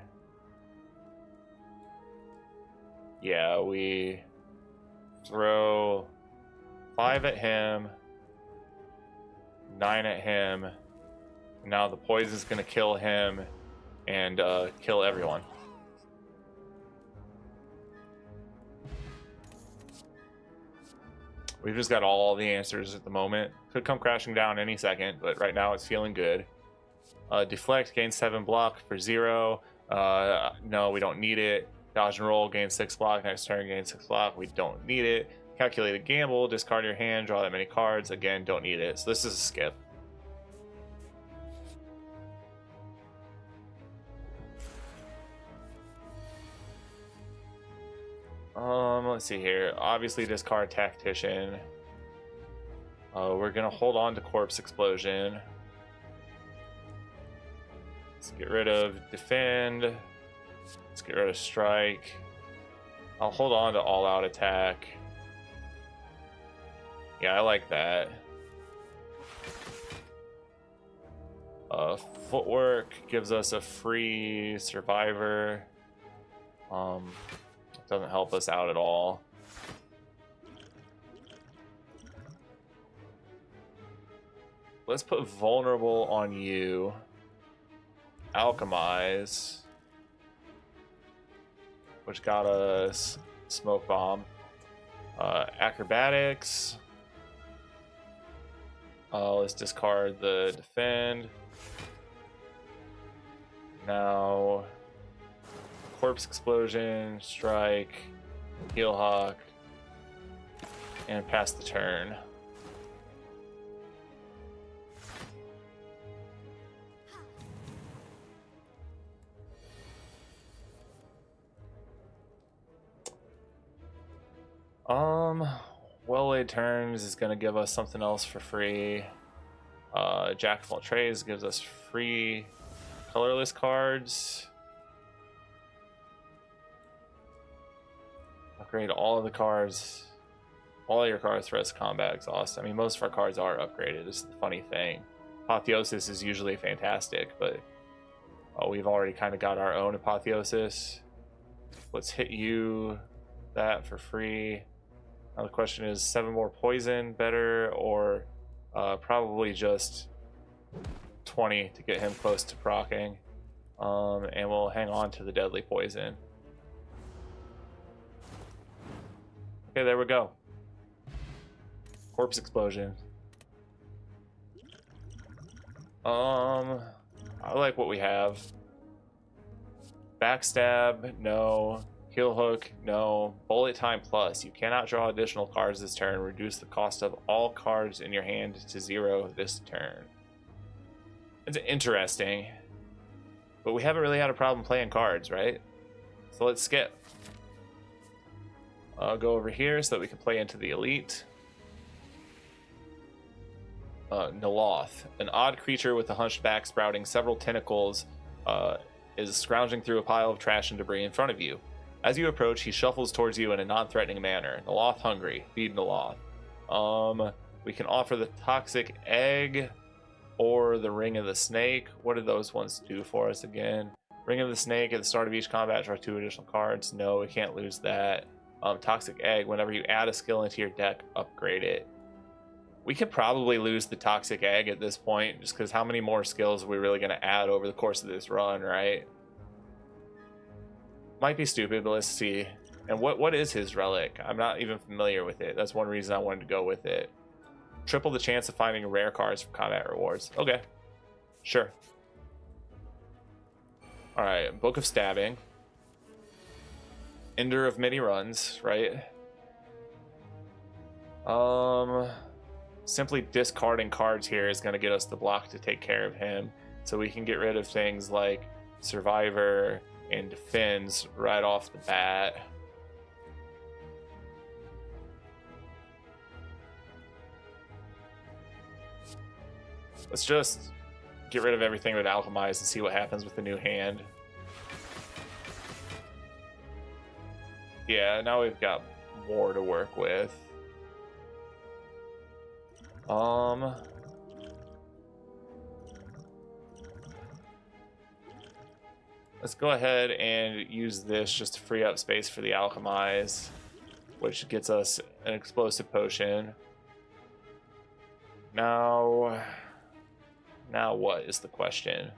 Yeah, we throw 5 at him, 9 at him. Now the poison's gonna kill him and kill everyone. We've just got all the answers at the moment. Could come crashing down any second, but right now it's feeling good. Deflect gains 7 block for 0. No, we don't need it. Dodge and roll gains 6 block. Next turn gains 6 block. We don't need it. Calculated gamble. Discard your hand. Draw that many cards. Again, don't need it. So this is a skip. Let's see here. Obviously discard Tactician. We're gonna hold on to Corpse Explosion. Let's get rid of Defend. Let's get rid of Strike. I'll hold on to All Out Attack. Yeah, I like that. Footwork gives us a free Survivor. Doesn't help us out at all. Let's put Vulnerable on you. Alchemize, which got us Smoke Bomb. Acrobatics. Let's discard the Defend. Now Corpse Explosion, Strike, Heel Hawk, and pass the turn. Well-laid turns is going to give us something else for free. Jack of all trades gives us free colorless cards. Upgrade all of the cards. All your cards for us combat exhaust. I mean, most of our cards are upgraded. This is the funny thing. Apotheosis is usually fantastic, but we've already kind of got our own Apotheosis. Let's hit you that for free. Now the question is 7 more poison better, or probably just 20 to get him close to proccing. And we'll hang on to the deadly poison. Okay, there we go. Corpse Explosion. I like what we have. Backstab, no. Heel Hook, no. Bullet Time Plus. You cannot draw additional cards this turn. Reduce the cost of all cards in your hand to 0 this turn. It's interesting. But we haven't really had a problem playing cards, right? So let's skip. I'll go over here so that we can play into the elite. Naloth, an odd creature with a hunched back sprouting several tentacles, is scrounging through a pile of trash and debris in front of you. As you approach, he shuffles towards you in a non-threatening manner. Naloth hungry. Feed Naloth. We can offer the Toxic Egg or the Ring of the Snake. What do those ones do for us again? Ring of the Snake, at the start of each combat, draw 2 additional cards. No, we can't lose that. Toxic Egg, whenever you add a skill into your deck, upgrade it. We could probably lose the Toxic Egg at this point, just because how many more skills are we really going to add over the course of this run, right? Might be stupid, but let's see. And what is his relic? I'm not even familiar with it. That's one reason I wanted to go with it. Triple the chance of finding rare cards from combat rewards. Okay, sure. All right, Book of Stabbing. Ender of many runs, right? Simply discarding cards here is going to get us the block to take care of him, so we can get rid of things like Survivor and Defends right off the bat. Let's just get rid of everything with Alchemize and see what happens with the new hand. Yeah, now we've got more to work with. Let's go ahead and use this just to free up space for the Alchemize, which gets us an Explosive Potion. Now what is the question?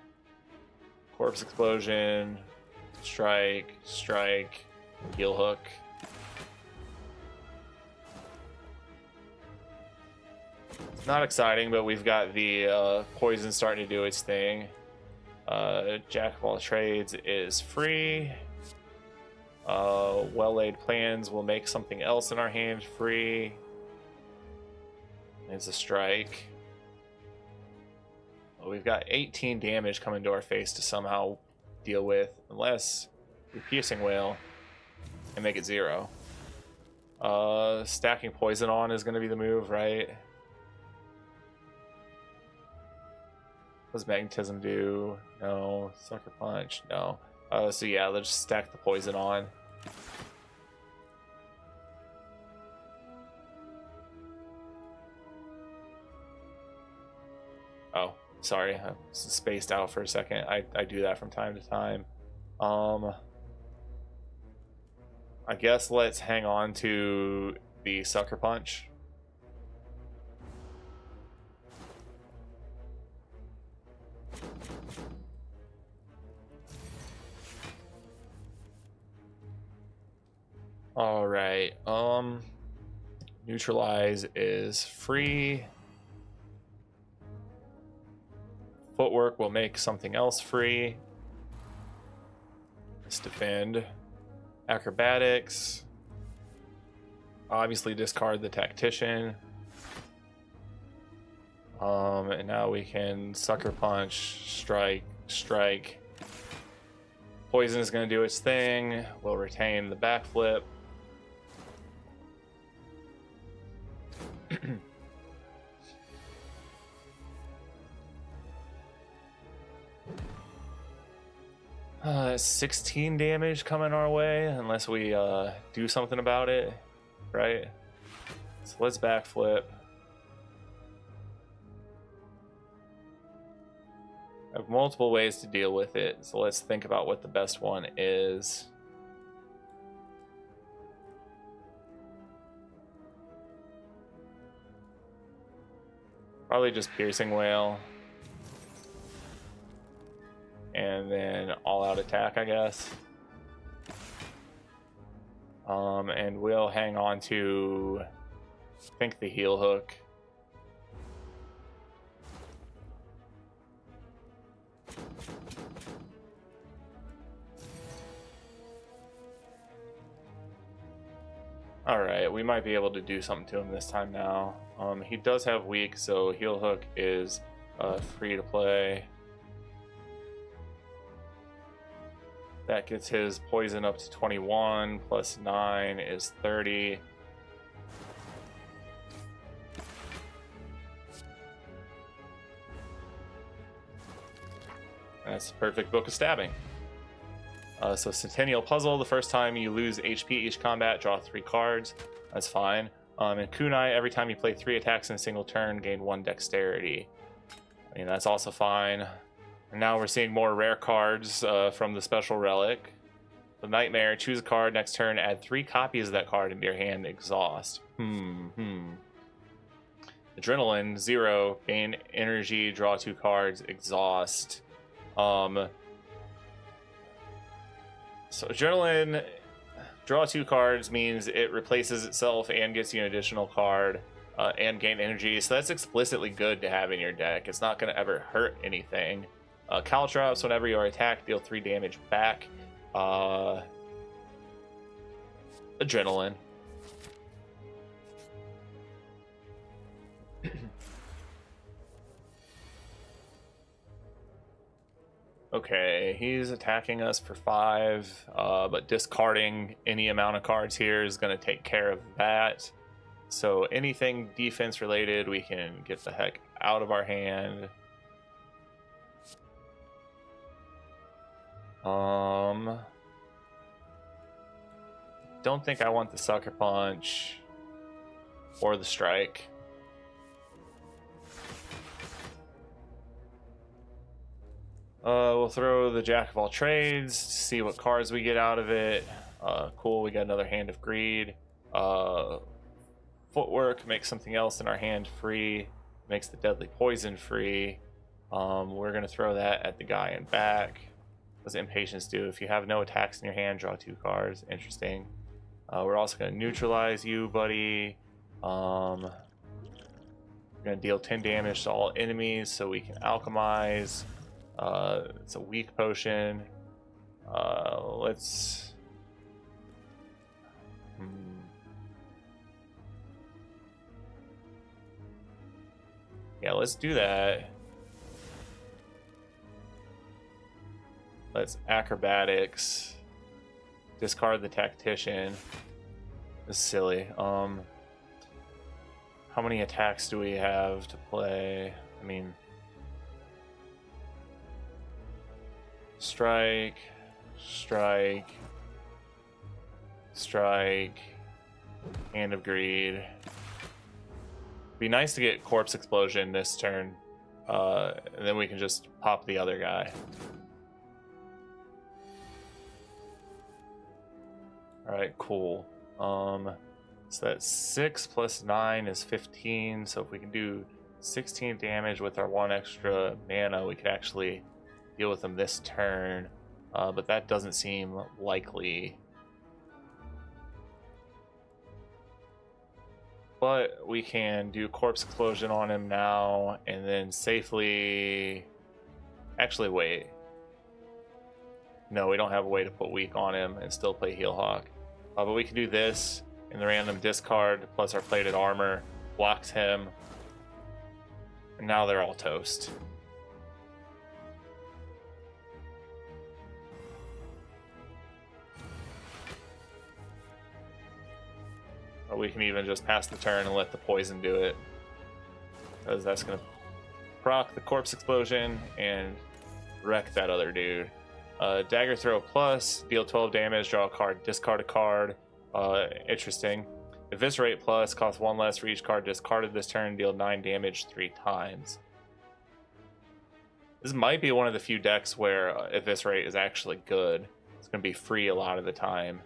Corpse Explosion, Strike, Heel Hook. It's not exciting, but we've got the poison starting to do its thing. Jack of all trades is free. Well-laid plans will make something else in our hand free. It's a strike. Well, we've got 18 damage coming to our face to somehow deal with, unless we Piercing Wail and make it 0. Stacking poison on is going to be the move, right? What does Magnetism do? No. Sucker Punch? No. So yeah, let's just stack the poison on. Oh, sorry. I spaced out for a second. I do that from time to time. I guess let's hang on to the Sucker Punch. All right. Neutralize is free. Footwork will make something else free. Let's defend. Acrobatics. Obviously discard the Tactician. And now we can Sucker Punch, strike. Poison is going to do its thing. We'll retain the backflip. That's 16 damage coming our way, unless we do something about it, right? So let's backflip. I have multiple ways to deal with it, so let's think about what the best one is. Probably just Piercing Wail. And then all-out attack, I guess. And we'll hang on to, I think, the Heel Hook. Alright, we might be able to do something to him this time now. He does have weak, so Heel Hook is free to play. That gets his poison up to 21, plus 9 is 30. That's a perfect Book of Stabbing. So Centennial Puzzle, the first time you lose HP each combat, draw 3 cards. That's fine. And Kunai, every time you play 3 attacks in a single turn, gain 1 dexterity. I mean, that's also fine. And now we're seeing more rare cards from the special relic. The Nightmare, choose a card, next turn, add 3 copies of that card into your hand, exhaust. Adrenaline, 0, gain energy, draw 2 cards, exhaust. So Adrenaline, draw 2 cards means it replaces itself and gets you an additional card and gain energy. So that's explicitly good to have in your deck. It's not going to ever hurt anything. Caltrops, whenever you are attacked, deal 3 damage back. Adrenaline. Okay, he's attacking us for 5, but discarding any amount of cards here is going to take care of that. So anything defense related, we can get the heck out of our hand. Don't think I want the Sucker Punch or the Strike. We'll throw the Jack of all trades to see what cards we get out of it. Cool, we got another Hand of Greed. Footwork makes something else in our hand free, makes the deadly poison free. We're gonna throw that at the guy in back. What does Impatience do? If you have no attacks in your hand, draw 2 cards. Interesting. We're also gonna neutralize you, buddy. We're gonna deal 10 damage to all enemies so we can alchemize. It's a weak potion. Let's... Yeah, let's do that. Let's Acrobatics. Discard the Tactician. This is silly. How many attacks do we have to play? I mean... Strike, strike, strike, Hand of Greed. Be nice to get Corpse Explosion this turn, and then we can just pop the other guy. Alright, cool. So that's 6 plus 9 is 15, so if we can do 16 damage with our 1 extra mana, we could actually deal with them this turn, but that doesn't seem likely. But we can do Corpse Explosion on him now, and then safely... Actually, wait. No, we don't have a way to put weak on him and still play Heel Hawk. But we can do this, and the random discard, plus our plated armor, blocks him. And now they're all toast. Or we can even just pass the turn and let the poison do it, because that's going to proc the Corpse Explosion and wreck that other dude. Dagger Throw plus, deal 12 damage, draw a card, discard a card. Interesting. Eviscerate plus, cost 1 less for each card discarded this turn, deal 9 damage 3 times. This might be one of the few decks where Eviscerate is actually good. It's going to be free a lot of the time.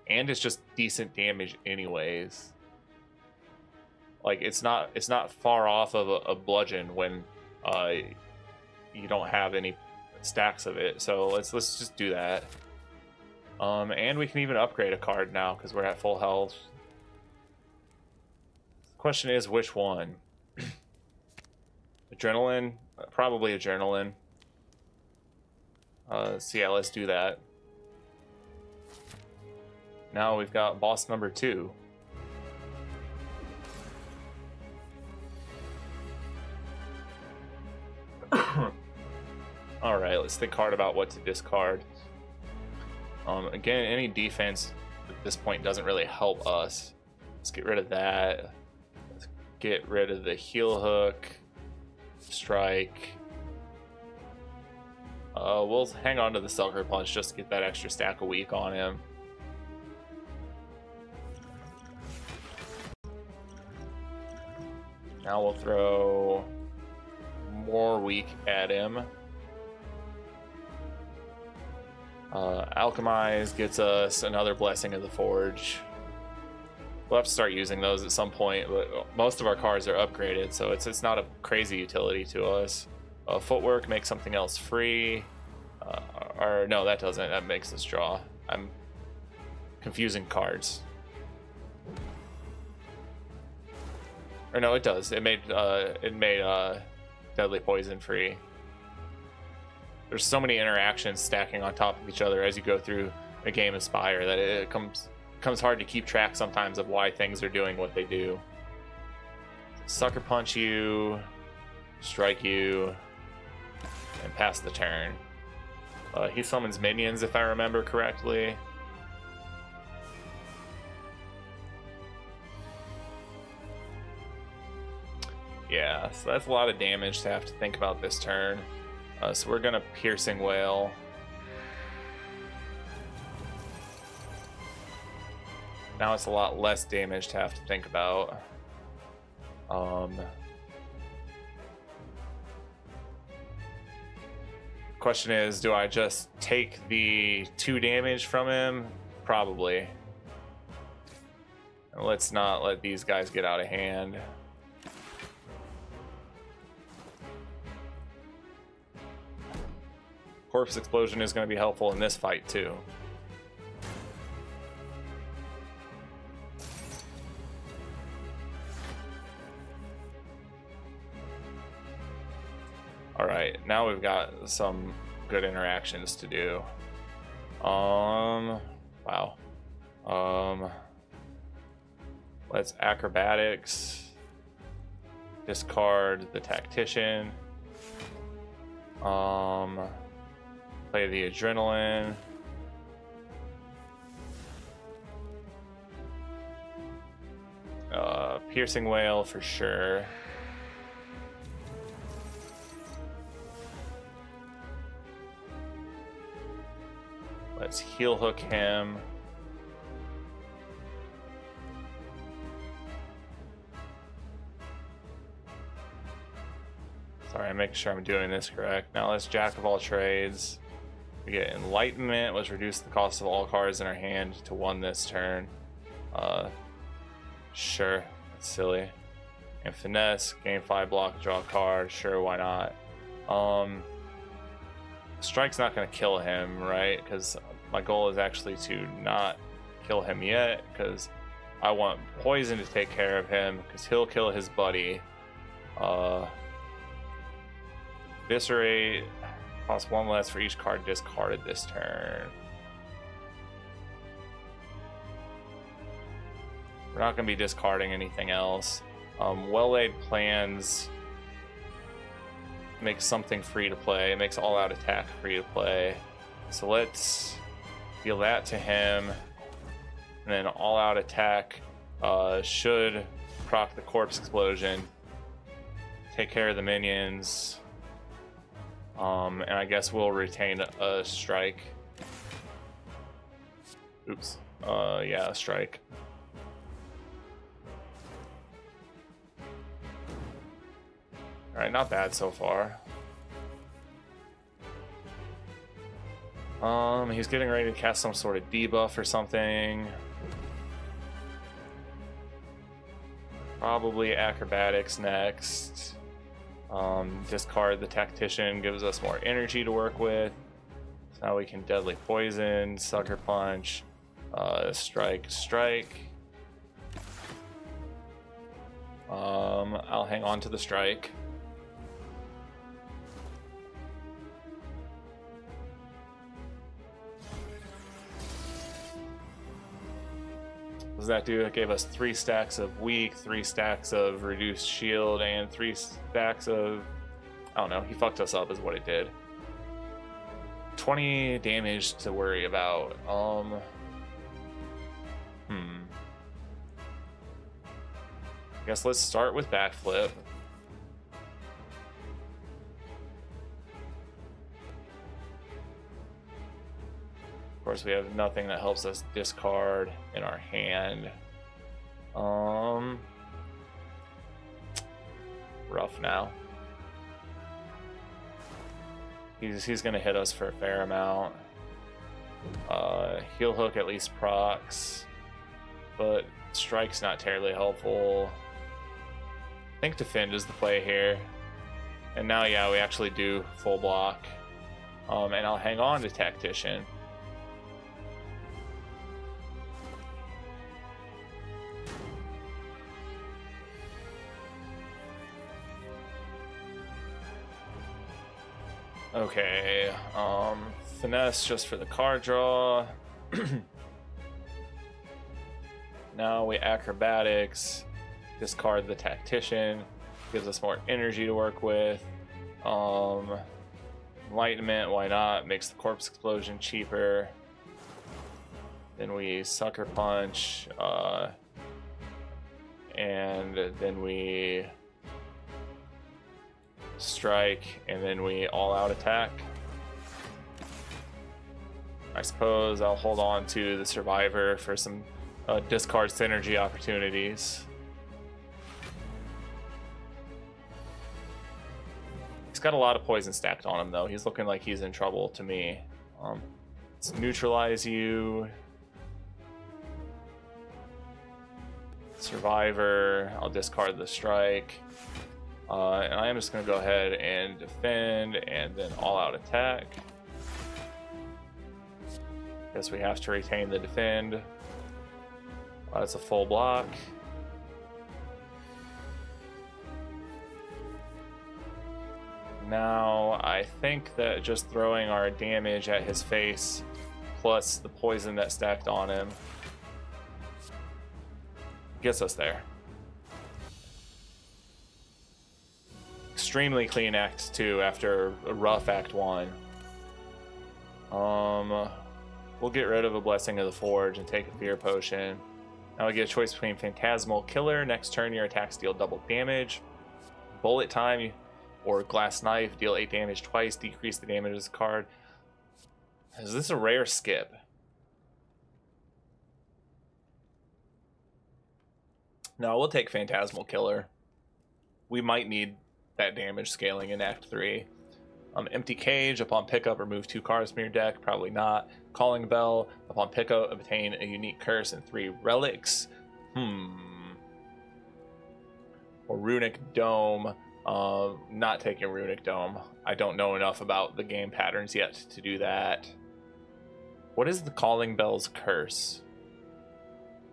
And it's just decent damage anyways. Like, it's not far off of a bludgeon when you don't have any stacks of it. So let's just do that. And we can even upgrade a card now because we're at full health. The question is, which one? Adrenaline? Probably Adrenaline. So yeah, let's do that. Now we've got boss number 2. Alright, let's think hard about what to discard. Again, any defense at this point doesn't really help us. Let's get rid of that. Let's get rid of the heel hook, strike. We'll hang on to the Sucker Punch just to get that extra stack a week on him. Now we'll throw more weak at him. Alchemize gets us another Blessing of the Forge. We'll have to start using those at some point, but most of our cards are upgraded, so it's not a crazy utility to us. Footwork makes something else free. Or no, that doesn't. That makes us draw. I'm confusing cards. Or no, it does. It made Deadly Poison free. There's so many interactions stacking on top of each other as you go through a game of Spire that it comes hard to keep track sometimes of why things are doing what they do. Sucker Punch you, strike you, and pass the turn. He summons minions if I remember correctly. Yeah, so that's a lot of damage to have to think about this turn. So we're gonna Piercing Wail. Now it's a lot less damage to have to think about. Question is, do I just take the 2 damage from him? Probably. And let's not let these guys get out of hand. Corpse Explosion is going to be helpful in this fight too. Alright, now we've got some good interactions to do. Wow. Let's Acrobatics. Discard the Tactician. Play the Adrenaline. Piercing Wail for sure. Let's heel hook him. Sorry, I'm making sure I'm doing this correct. Now let's Jack of all trades. We get Enlightenment, which reduces the cost of all cards in our hand to 1 this turn. Sure, that's silly. And Finesse, gain 5 block, draw a card. Sure, why not? Strike's not going to kill him, right? Because my goal is actually to not kill him yet, because I want Poison to take care of him, because he'll kill his buddy. Eviscerate costs 1 less for each card discarded this turn. We're not going to be discarding anything else. Well-laid plans makes something free to play. It makes all-out attack free to play. So let's deal that to him. And then all-out attack should proc the Corpse Explosion. Take care of the minions. And I guess we'll retain a strike. Oops. Yeah, a strike. Alright, not bad so far. He's getting ready to cast some sort of debuff or something. Probably Acrobatics next. Discard the Tactician, gives us more energy to work with. So now we can Deadly Poison, Sucker Punch, strike. I'll hang on to the strike. What does that do? It gave us 3 stacks of weak, 3 stacks of reduced shield, and 3 stacks of... I don't know, he fucked us up is what it did. 20 damage to worry about. I guess let's start with backflip. Of course, we have nothing that helps us discard in our hand. Rough now. He's gonna hit us for a fair amount. Heel hook at least procs, but strike's not terribly helpful. I think defend is the play here. And now, yeah, we actually do full block. And I'll hang on to Tactician. Okay, finesse just for the card draw. Now we acrobatics, discard the Tactician, gives us more energy to work with. Enlightenment, why not? Makes the corpse explosion cheaper. Then we sucker punch, and then we strike, and then we all out attack. I suppose I'll hold on to the survivor for some discard synergy opportunities. He's got a lot of poison stacked on him though. He's looking like he's in trouble to me. Let's neutralize you. Survivor, I'll discard the strike. And I am just going to go ahead and defend and then all-out attack. Guess we have to retain the defend. That's a full block. Now, I think that just throwing our damage at his face plus the poison that stacked on him gets us there. Extremely clean Act 2 after a rough Act 1. We'll get rid of a Blessing of the Forge and take a Fear Potion. Now we get a choice between Phantasmal Killer. Next turn, your attacks deal double damage. Bullet Time or Glass Knife, deal 8 damage twice, decrease the damage of this card. Is this a rare skip? No, we'll take Phantasmal Killer. We might need that damage scaling in Act 3. Empty Cage, upon pickup, remove 2 cards from your deck. Probably not. Calling Bell, upon pickup, obtain a unique curse and 3 relics. Or Runic Dome. Not taking Runic Dome. I don't know enough about the game patterns yet to do that. What is the Calling Bell's curse?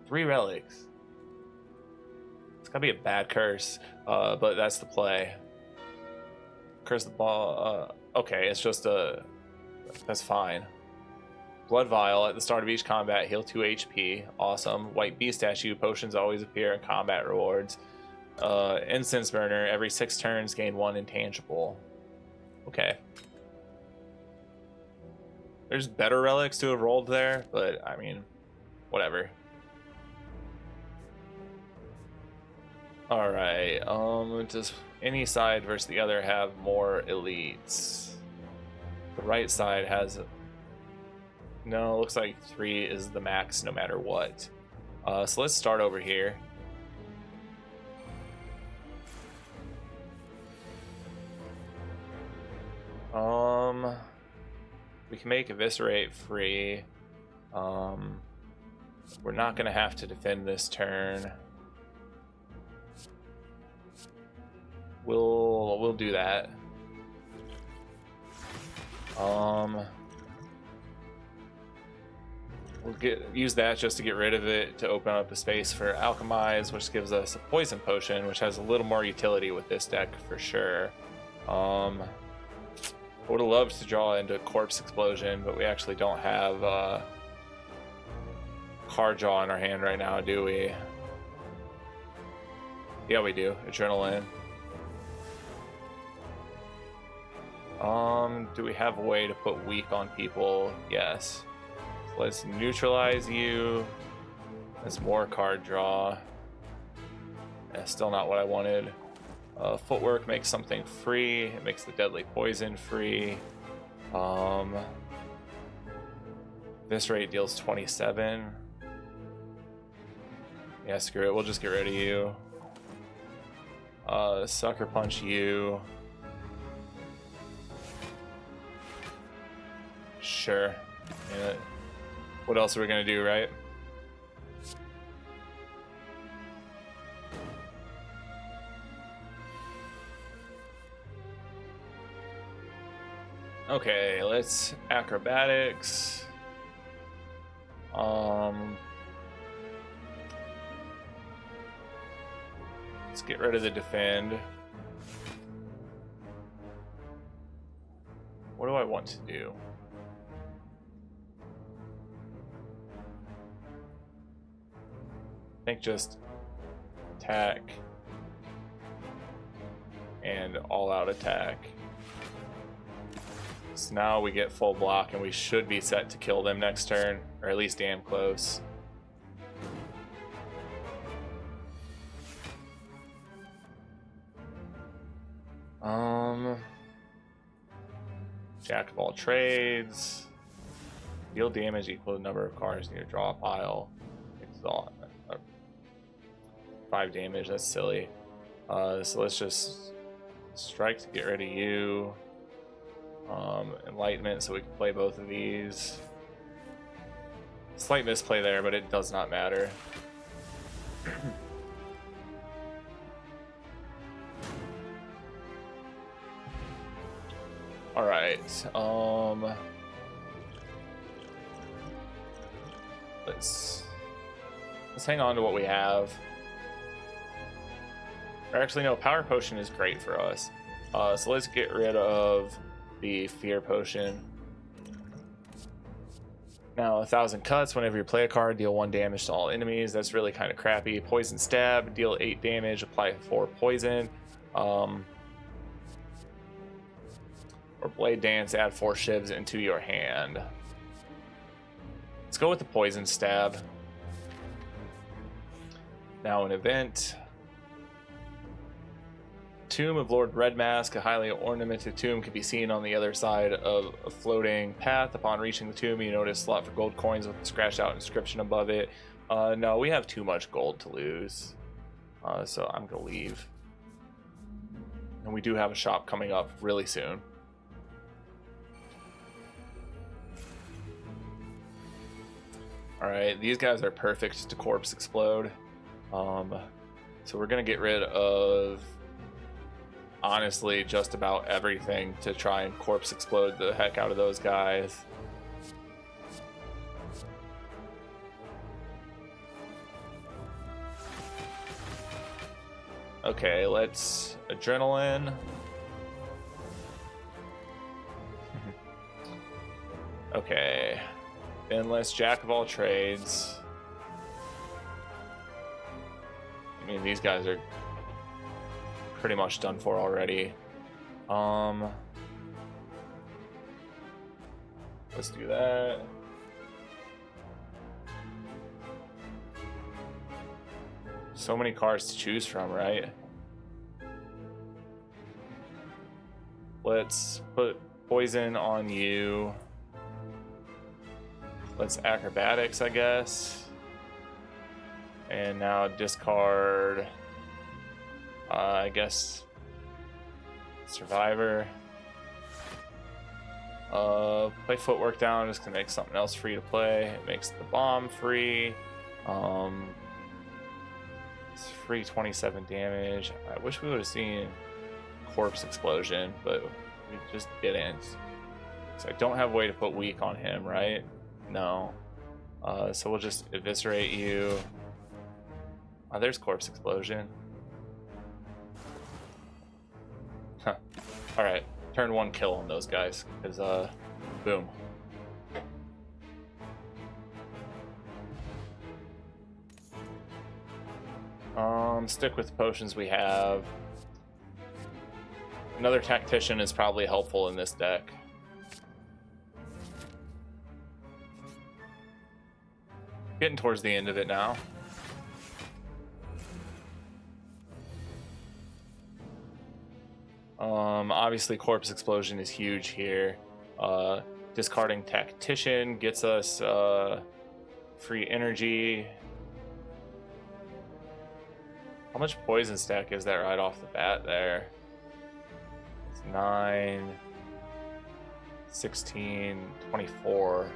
3 relics. It's gotta be a bad curse, but that's the play. Curse the ball. Okay, it's just a. That's fine. Blood Vial, at the start of each combat, heal 2 HP. Awesome. White Bee Statue, potions always appear in combat rewards. Incense Burner, every 6 turns, gain 1 intangible. Okay. There's better relics to have rolled there, but I mean, whatever. Alright, does any side versus the other have more elites? The right side has... No, looks like 3 is the max no matter what. So let's start over here. We can make Eviscerate free. We're not gonna have to defend this turn. We'll do that. We'll use that just to get rid of it to open up a space for Alchemize, which gives us a Poison Potion, which has a little more utility with this deck for sure. I would have loved to draw into Corpse Explosion, but we actually don't have card draw in our hand right now, do we? Yeah, we do. Adrenaline. Do we have a way to put weak on people? Yes. So let's neutralize you. That's more card draw. That's still not what I wanted. Footwork makes something free. It makes the deadly poison free. This rate deals 27. Yeah, screw it. We'll just get rid of you. Sucker punch you. Sure. Yeah. What else are we gonna do, right? Okay, let's acrobatics. Let's get rid of the defend. What do I want to do? I think just attack and all-out attack. So now we get full block and we should be set to kill them next turn, or at least damn close. Jack of all trades. Deal damage equal to the number of cards in your draw pile. Exalt. 5 damage, that's silly. So let's just strike to get rid of you. Enlightenment, so we can play both of these. Slight misplay there, but it does not matter. All right. Let's hang on to what we have. Or actually, no. Power potion is great for us. So let's get rid of the fear potion. Now 1,000 cuts. Whenever you play a card, deal 1 damage to all enemies. That's really kind of crappy. Poison stab, deal 8 damage, apply 4 poison. Or blade dance, add 4 shivs into your hand. Let's go with the poison stab. Now an event. Tomb of Lord Redmask, a highly ornamented tomb, can be seen on the other side of a floating path. Upon reaching the tomb, you notice a slot for gold coins with a scratched out inscription above it. No, we have too much gold to lose. So I'm gonna leave. And we do have a shop coming up really soon. Alright, these guys are perfect to corpse explode. So we're gonna get rid of, honestly, just about everything to try and corpse explode the heck out of those guys. Okay, let's adrenaline. Okay, then let's jack of all trades. I mean, these guys are pretty much done for already. Let's do that. So many cards to choose from, right? Let's put poison on you. Let's acrobatics, I guess. And now discard, I guess, survivor. Play footwork down, just gonna make something else free to play. It makes the bomb free. It's free 27 damage. I wish we would have seen corpse explosion, but we just didn't. So I don't have a way to put weak on him, right? No. So we'll just eviscerate you. Oh, there's corpse explosion. Huh. Alright, turn 1 kill on those guys, because boom. Stick with the potions we have. Another tactician is probably helpful in this deck. Getting towards the end of it now. Obviously Corpse Explosion is huge here. Discarding Tactician gets us free energy. How much poison stack is that right off the bat there? It's 9, 16, 24.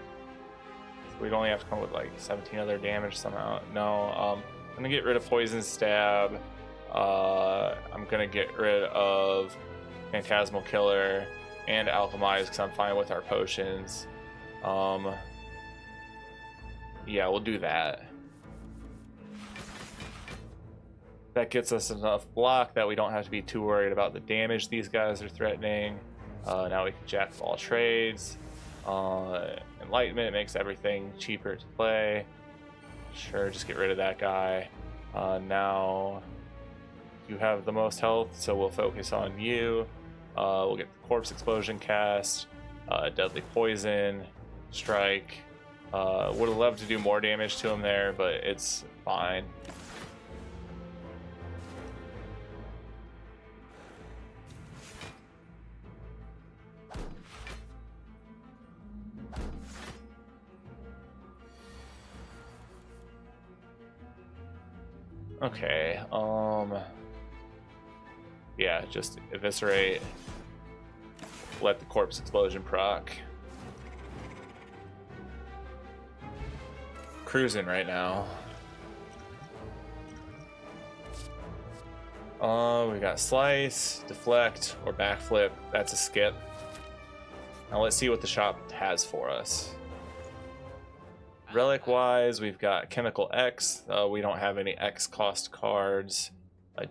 So we'd only have to come with like 17 other damage somehow. No, I'm gonna get rid of Poison Stab. I'm gonna get rid of Phantasmal Killer and Alchemize because I'm fine with our potions. Yeah, we'll do that. That gets us enough block that we don't have to be too worried about the damage these guys are threatening. Now we can jack of all trades. Enlightenment makes everything cheaper to play. Sure, just get rid of that guy. Now you have the most health, so we'll focus on you. We'll get the Corpse Explosion cast, Deadly Poison, Strike. Would have loved to do more damage to him there, but it's fine. Okay, yeah, just eviscerate, let the Corpse Explosion proc. Cruising right now. We got Slice, Deflect, or Backflip. That's a skip. Now let's see what the shop has for us. Relic wise, we've got Chemical X. We don't have any X cost cards.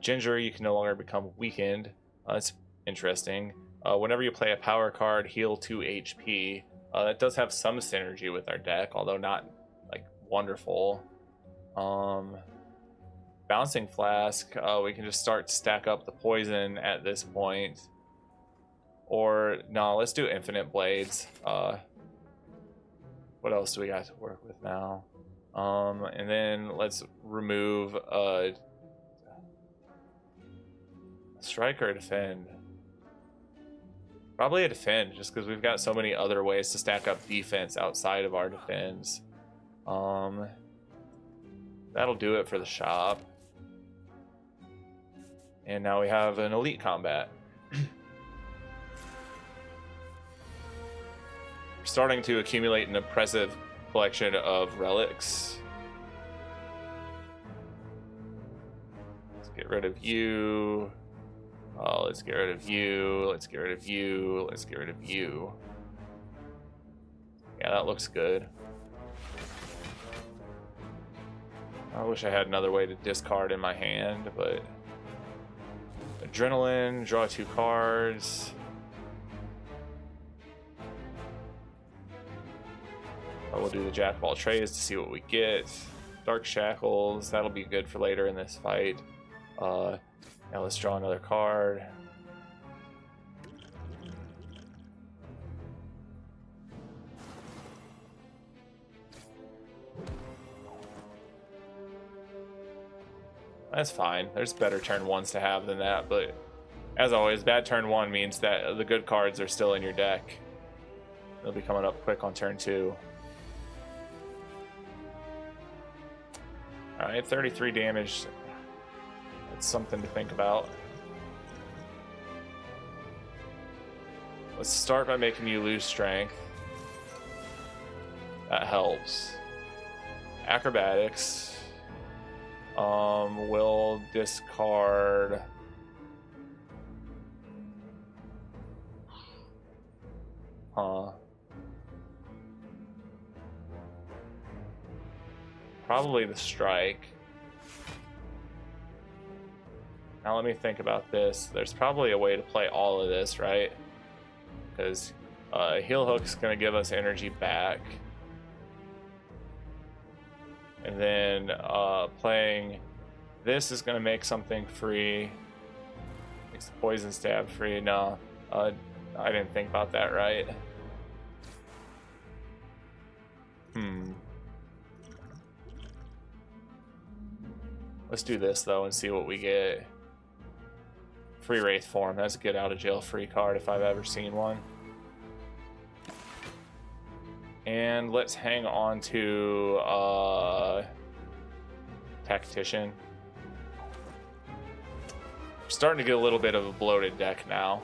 Ginger, you can no longer become weakened. That's interesting. Whenever you play a power card, heal 2 HP. That does have some synergy with our deck, although not like wonderful. Bouncing Flask, we can just start to stack up the poison at this point. Or no, let's do Infinite Blades. What else do we got to work with now? And then let's remove Strike or Defend. Probably a Defend, just because we've got so many other ways to stack up defense outside of our defense. That'll do it for the shop. And now we have an Elite Combat. Starting to accumulate an impressive collection of relics. Let's get rid of you. Let's get rid of you. Let's get rid of you. Let's get rid of you. Yeah, that looks good. I wish I had another way to discard in my hand, but Adrenaline, draw 2 cards. We'll do the Jack of all trades to see what we get. Dark Shackles, that'll be good for later in this fight. Now let's draw another card. That's fine. There's better turn 1s to have than that, but as always, bad turn 1 means that the good cards are still in your deck. They'll be coming up quick on turn 2. Alright, 33 damage. That's something to think about. Let's start by making you lose strength. That helps. Acrobatics. We'll discard... Probably the strike. Now let me think about this. There's probably a way to play all of this, right? Because Heal Hook's going to give us energy back. And then playing this is going to make something free. Makes the poison stab free. No, I didn't think about that right. Let's do this though and see what we get. Free Wraith form. That's a good out of jail free card if I've ever seen one. And let's hang on to Tactician. We're starting to get a little bit of a bloated deck now.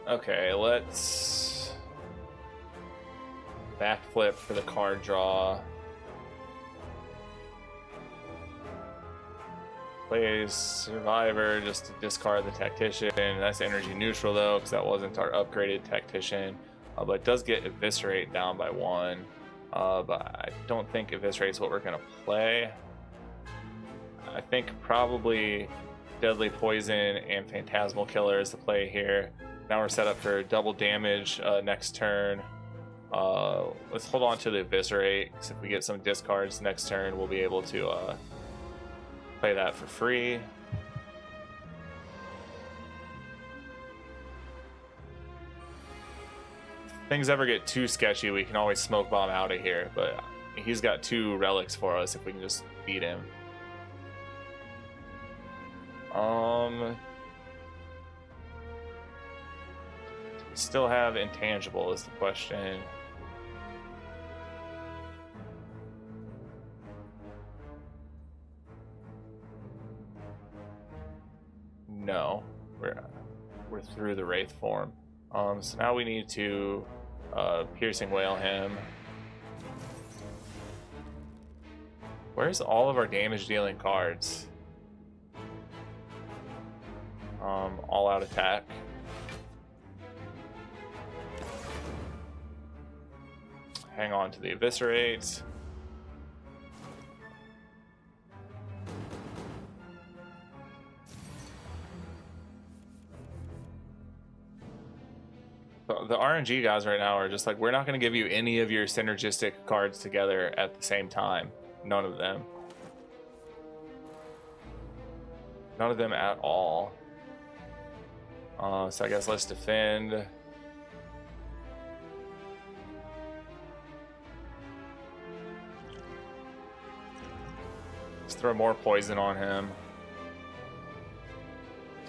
Okay, let's backflip for the card draw. Plays Survivor just to discard the Tactician. That's energy neutral though, because that wasn't our upgraded Tactician. But it does get Eviscerate down by 1. But I don't think Eviscerate's what we're going to play. I think probably Deadly Poison and Phantasmal Killer is the play here. Now we're set up for double damage next turn. Let's hold on to the Eviscerate, because if we get some discards next turn, we'll be able to play that for free. If things ever get too sketchy, we can always Smoke Bomb out of here, but he's got 2 relics for us if we can just beat him. We still have Intangible is the question. No, we're through the Wraith form. So now we need to Piercing Wail him. Where's all of our damage dealing cards? All out attack. Hang on to the Eviscerate. The RNG guys right now are just like, we're not going to give you any of your synergistic cards together at the same time. None of them. None of them at all. So I guess let's defend. Let's throw more poison on him.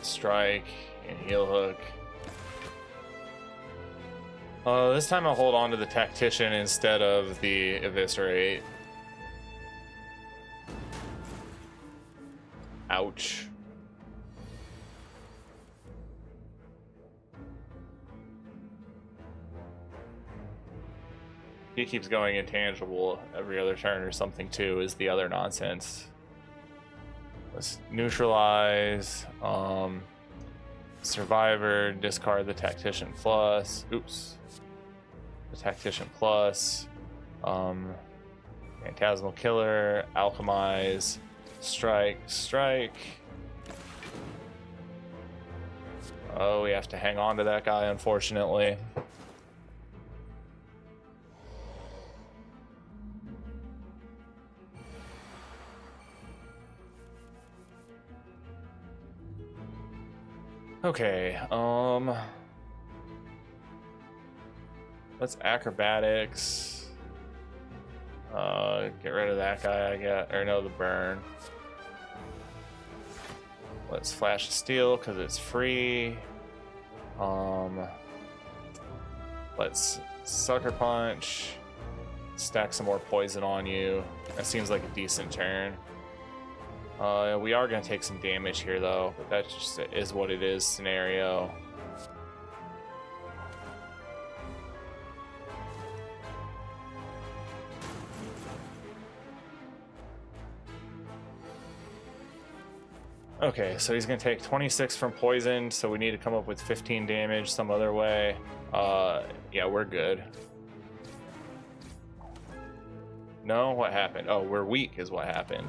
Strike and Heel Hook. This time I'll hold on to the Tactician instead of the Eviscerate. Ouch. He keeps going intangible every other turn or something too, is the other nonsense. Let's neutralize. Survivor, discard the Tactician plus. Oops. The Tactician plus. Phantasmal Killer, Alchemize, strike. Oh, we have to hang on to that guy, unfortunately. Okay, let's acrobatics. Get rid of that guy, I guess, or no, the burn. Let's flash steel because it's free. Let's sucker punch. Stack some more poison on you. That seems like a decent turn. We are going to take some damage here, though, but that just is what it is scenario. Okay, so he's going to take 26 from poison, so we need to come up with 15 damage some other way. Yeah, we're good. No, what happened? Oh, we're weak is what happened.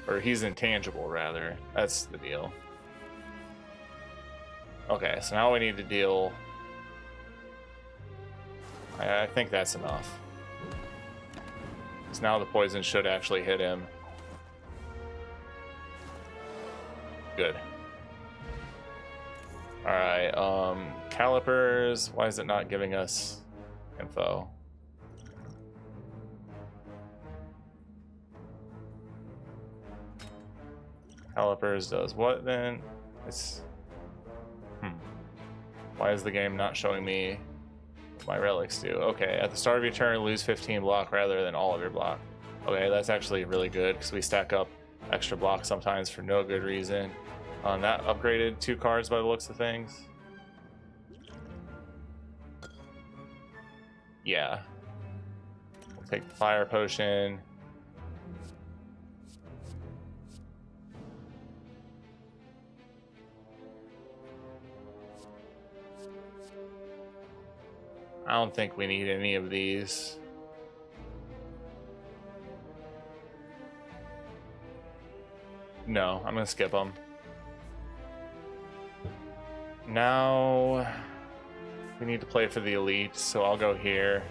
Or he's intangible, rather. That's the deal. Okay, so now we need to deal... I think that's enough. Because now the poison should actually hit him. Good. Alright, calipers. Why is it not giving us info? Calipers does what then? It's... Why is the game not showing me what my relics do? Okay, at the start of your turn, lose 15 block rather than all of your block. Okay, that's actually really good because we stack up extra block sometimes for no good reason. That upgraded 2 cards by the looks of things. Yeah. We'll take the fire potion. I don't think we need any of these. No, I'm gonna skip them. Now we need to play for the elite, so I'll go here.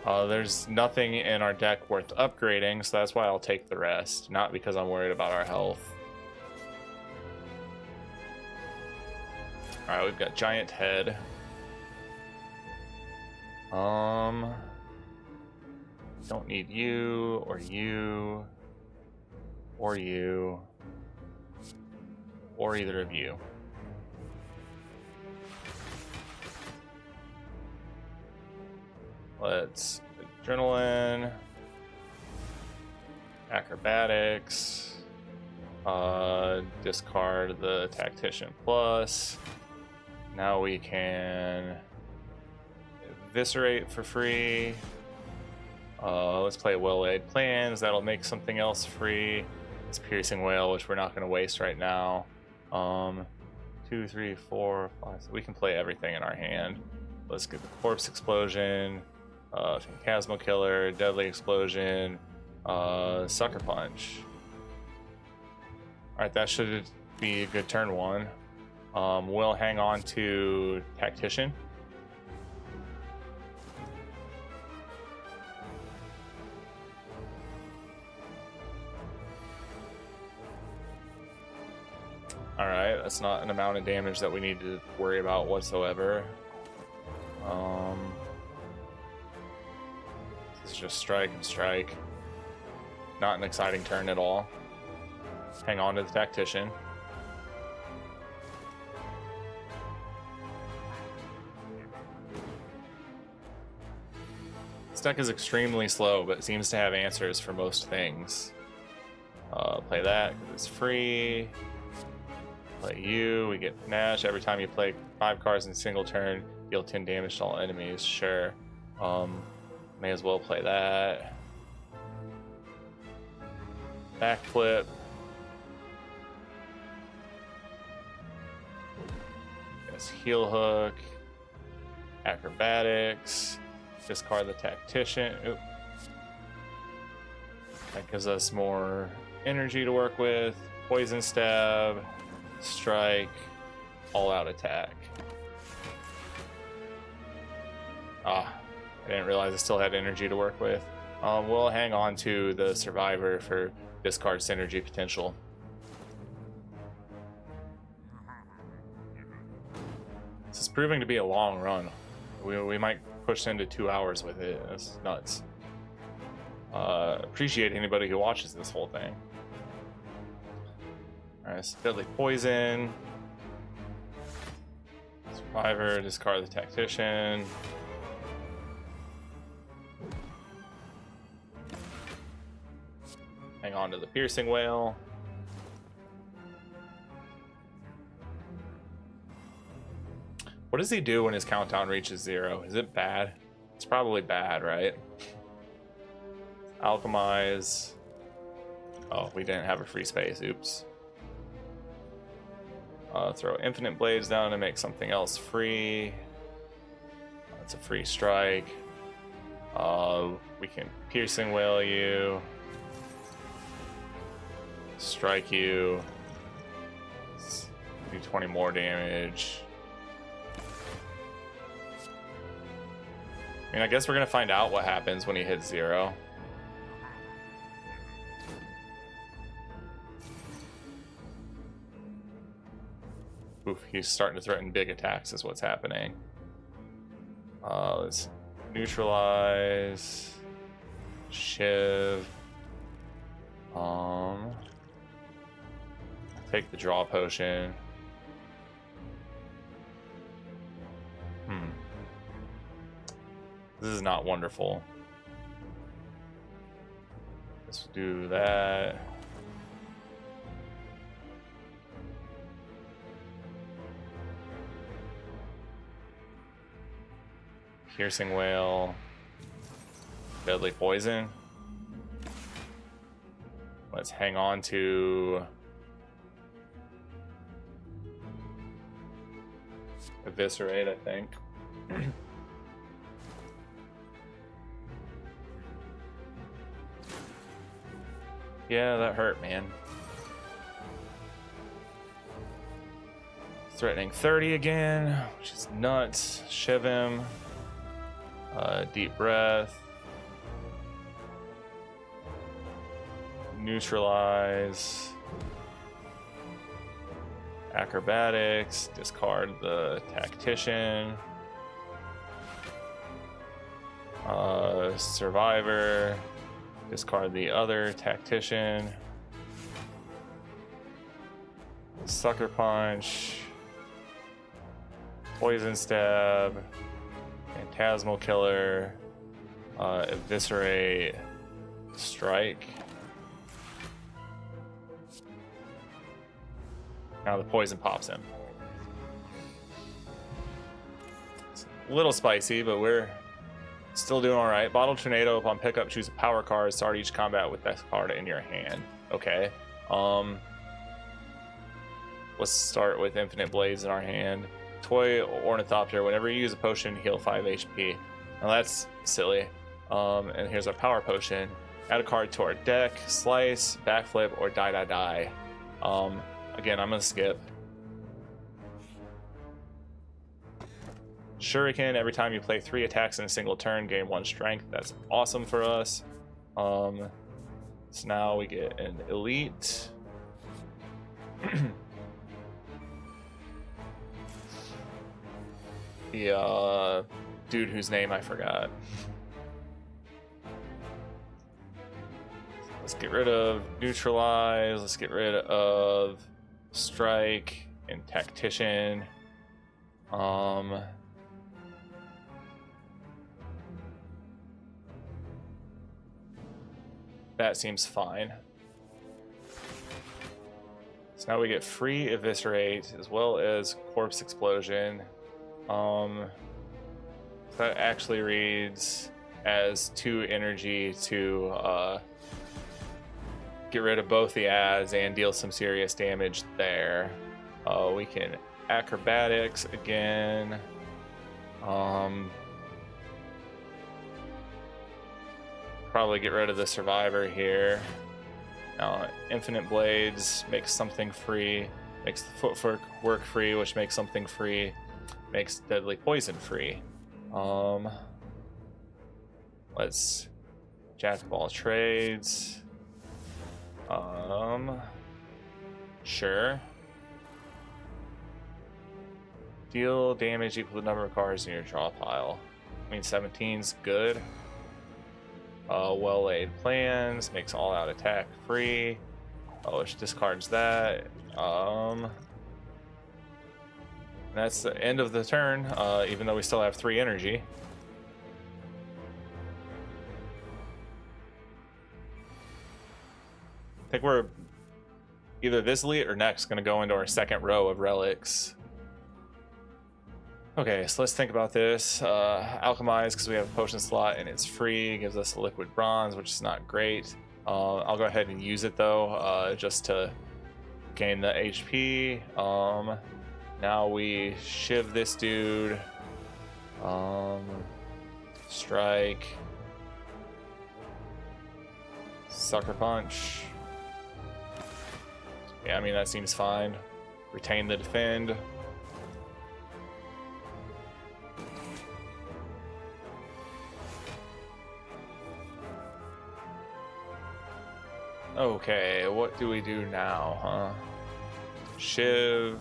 There's nothing in our deck worth upgrading, so that's why I'll take the rest, not because I'm worried about our health. Alright, we've got Giant Head. Don't need you, or you, or you, or either of you. Let's adrenaline, acrobatics, discard the tactician plus. Now we can eviscerate for free. Let's play well-laid plans. That'll make something else free. It's piercing wail, which we're not going to waste right now. 2, 3, 4, 5. So we can play everything in our hand. Let's get the corpse explosion, phantasmal killer, deadly explosion, sucker punch. All right, that should be a good turn 1. We'll hang on to tactician. Alright, that's not an amount of damage that we need to worry about whatsoever. It's just strike and strike. Not an exciting turn at all. Hang on to the tactician. This deck is extremely slow, but it seems to have answers for most things. Play that because it's free. Play you, we get Nash. Every time you play 5 cards in a single turn, deal 10 damage to all enemies. Sure. May as well play that. Backflip. Yes, heel hook. Acrobatics. Discard the tactician. Oop. That gives us more energy to work with. Poison stab. Strike, all out attack. I didn't realize I still had energy to work with. We'll hang on to the survivor for discard synergy potential. This is proving to be a long run. We might push into 2 hours with it. That's nuts. Appreciate anybody who watches this whole thing. Alright, so deadly poison. Survivor, discard the tactician. Hang on to the piercing wail. What does he do when his countdown reaches 0? Is it bad? It's probably bad, right? Alchemize. Oh, we didn't have a free space. Oops. Throw infinite blades down and make something else free. That's a free strike. We can piercing wail you. Strike you. Do 20 more damage. I mean, I guess we're gonna find out what happens when he hits 0. Oof, he's starting to threaten big attacks is what's happening. Let's neutralize. Shiv. Take the draw potion. This is not wonderful. Let's do that. Piercing Wail. Deadly Poison. Let's hang on to Eviscerate, I think. Yeah, that hurt, man. Threatening 30 again, which is nuts. Shiv him. Deep breath. Neutralize. Acrobatics. Discard the Tactician. Survivor. Discard the other Tactician. Sucker Punch. Poison Stab. Phantasmal Killer. Eviscerate. Strike. Now the poison pops him. It's a little spicy, but we're still doing all right. Bottle Tornado. Upon pickup, choose a power card. Start each combat with that card in your hand. Okay. Let's start with Infinite Blades in our hand. Toy Ornithopter. Whenever you use a potion, heal 5 HP. Now that's silly. And here's our power potion. Add a card to our deck. Slice, backflip, or die. Again, I'm gonna skip. Shuriken. Every time you play 3 attacks in a single turn, gain 1 strength. That's awesome for us. So now we get an elite. The dude whose name I forgot. Let's get rid of neutralize. Let's get rid of strike and tactician. That seems fine. So now we get free eviscerate as well as corpse explosion. That actually reads as 2 energy to get rid of both the adds and deal some serious damage there. We can acrobatics again. Probably get rid of the survivor here. Now, Infinite Blades makes something free, makes the footwork work free, which makes something free, makes deadly poison free. Let's jack of all trades. Sure. Deal damage equal to the number of cards in your draw pile. I mean, 17's good. Well-laid plans makes all-out attack free. Which discards that. That's the end of the turn, even though we still have 3 energy. I think we're either this elite or next going to go into our second row of relics. Okay, so let's think about this. Alchemize, because we have a potion slot and it's free. It gives us a liquid bronze, which is not great. I'll go ahead and use it though, just to gain the HP. Now we shiv this dude. Strike. Sucker punch. Yeah, I mean, that seems fine. Retain the defend. Okay, what do we do now, huh? Shiv.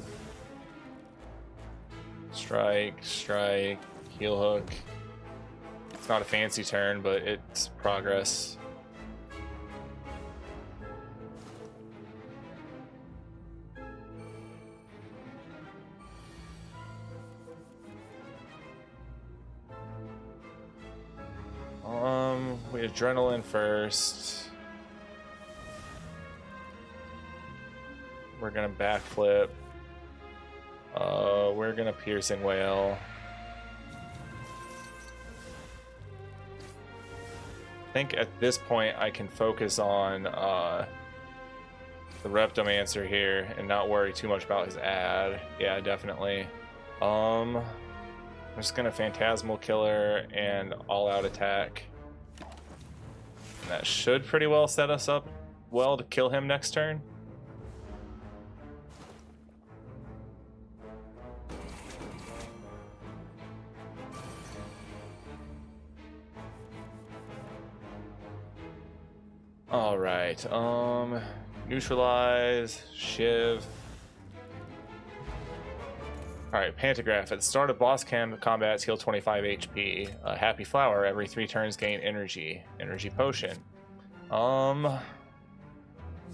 Strike, strike, heel hook. It's not a fancy turn, but it's progress. We adrenaline first. We're gonna backflip. We're gonna piercing wail. I think at this point I can focus on the Reptomancer here and not worry too much about his ad. Yeah, definitely. I'm just gonna Phantasmal Killer and all out attack. And that should pretty well set us up well to kill him next turn. All right, neutralize, Shiv. All right, Pantograph. At the start of boss combats, heal 25 HP. Happy Flower. Every 3 turns, gain energy. Energy Potion. I'm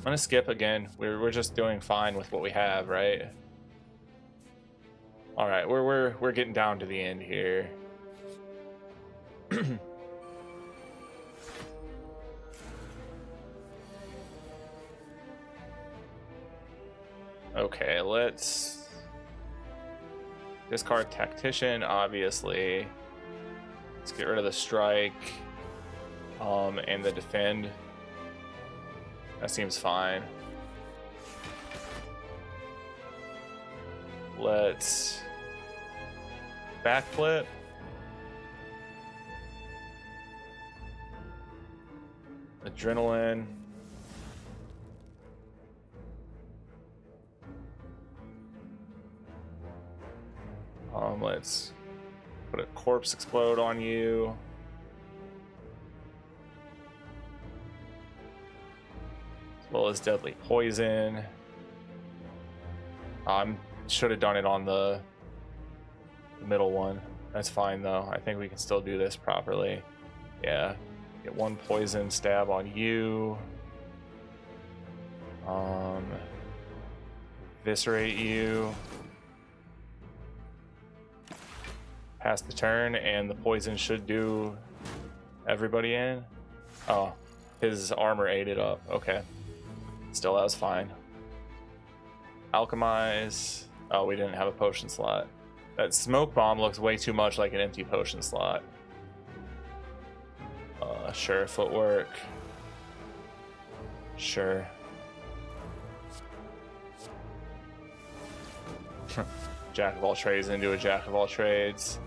gonna skip again. We're just doing fine with what we have, right? All right, we're getting down to the end here. Okay, let's discard Tactician, obviously. Let's get rid of the strike, and the defend. That seems fine. Let's backflip. Adrenaline. Let's put a Corpse Explode on you. As well as Deadly Poison. Should have done it on the middle one. That's fine though. I think we can still do this properly. Yeah. Get 1 poison stab on you. Eviscerate you. Pass the turn, and the poison should do everybody in. Oh, his armor ate it up. Okay. Still, that was fine. Alchemize. Oh, we didn't have a potion slot. That smoke bomb looks way too much like an empty potion slot. Sure, footwork. Sure. Jack of all trades into a jack of all trades.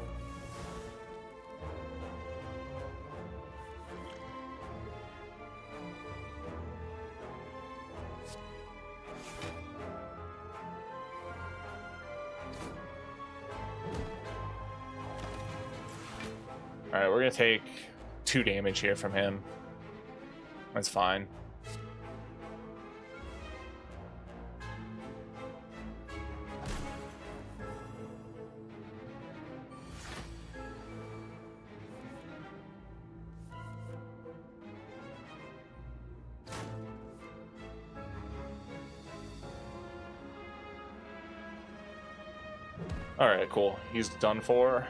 Alright, we're gonna take 2 damage here from him. That's fine. Alright, cool. He's done for.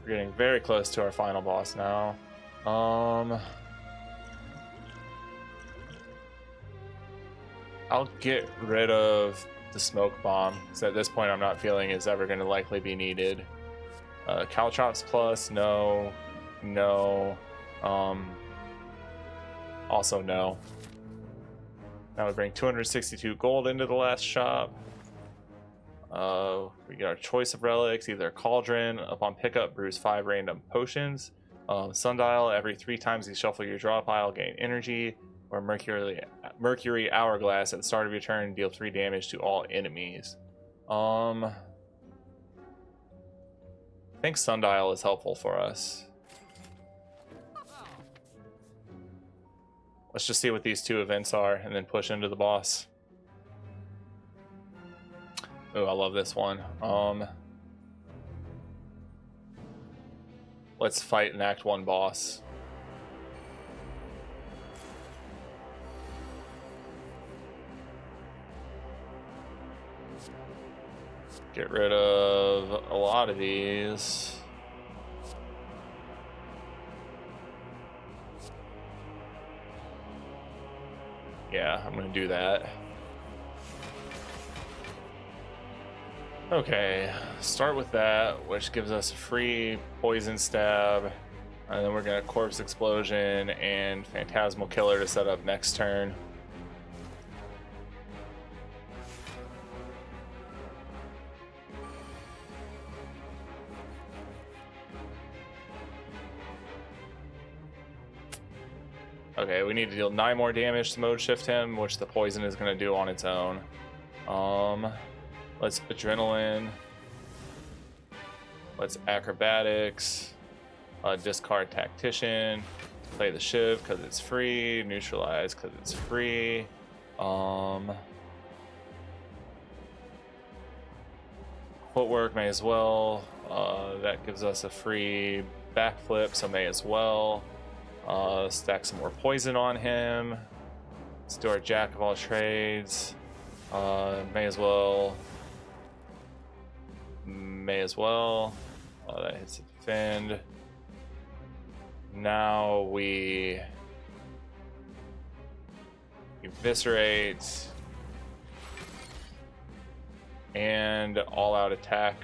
We're getting very close to our final boss now. I'll get rid of the smoke bomb, because at this point I'm not feeling it's ever going to likely be needed. Caltrops plus, no. No. Also no. Now we bring 262 gold into the last shop. We get our choice of relics, either a cauldron. Upon pickup, brews 5 random potions. Sundial, every 3 times you shuffle your draw pile, gain energy. Or Mercury Hourglass. At the start of your turn, deal 3 damage to all enemies. I think Sundial is helpful for us. Let's just see what these 2 events are and then push into the boss. Oh, I love this one. Let's fight an Act 1 boss. Get rid of a lot of these. Yeah, I'm gonna do that. Okay, start with that, which gives us a free poison stab, and then we're gonna corpse explosion and phantasmal killer to set up next turn. Okay, we need to deal 9 more damage to mode shift him, which the poison is going to do on its own. Let's adrenaline. Let's acrobatics. Discard tactician. Play the shiv because it's free. Neutralize because it's free. Footwork may as well. That gives us a free backflip, so may as well. Stack some more poison on him. Let's do our jack of all trades. May as well. That hits the defend. Now we eviscerate and all out attack,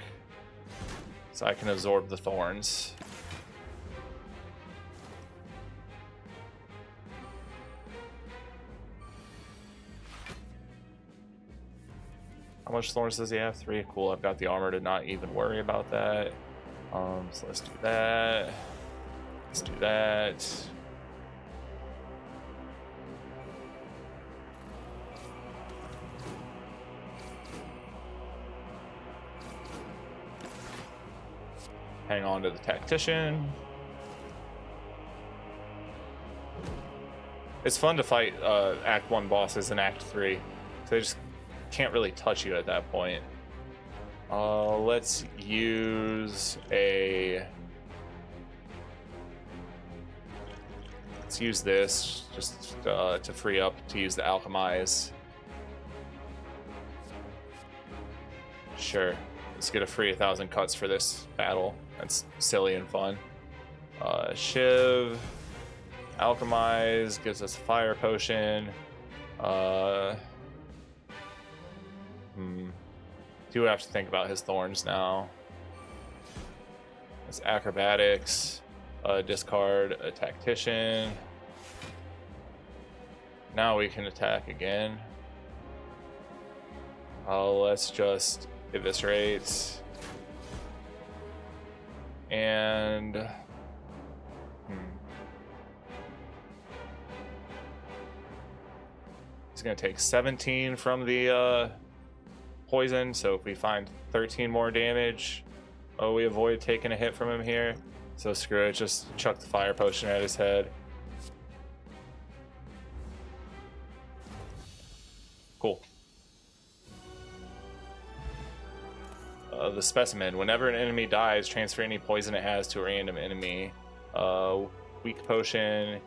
so I can absorb the thorns. How much thorns does he have? 3. Cool. I've got the armor to not even worry about that. So let's do that. Let's do that. Hang on to the tactician. It's fun to fight Act 1 bosses in Act 3. So they just can't really touch you at that point. Let's use this just to free up to use the alchemize. Sure, let's get a free 1,000 cuts for this battle. That's silly and fun. Shiv, alchemize gives us a fire potion. Do have to think about his thorns now. It's acrobatics, discard a tactician. Now we can attack again. Let's just eviscerate. And he's gonna take 17 from the poison, so if we find 13 more damage, we avoid taking a hit from him here. So screw it, just chuck the fire potion at his head. Cool. The specimen. Whenever an enemy dies, transfer any poison it has to a random enemy. Weak potion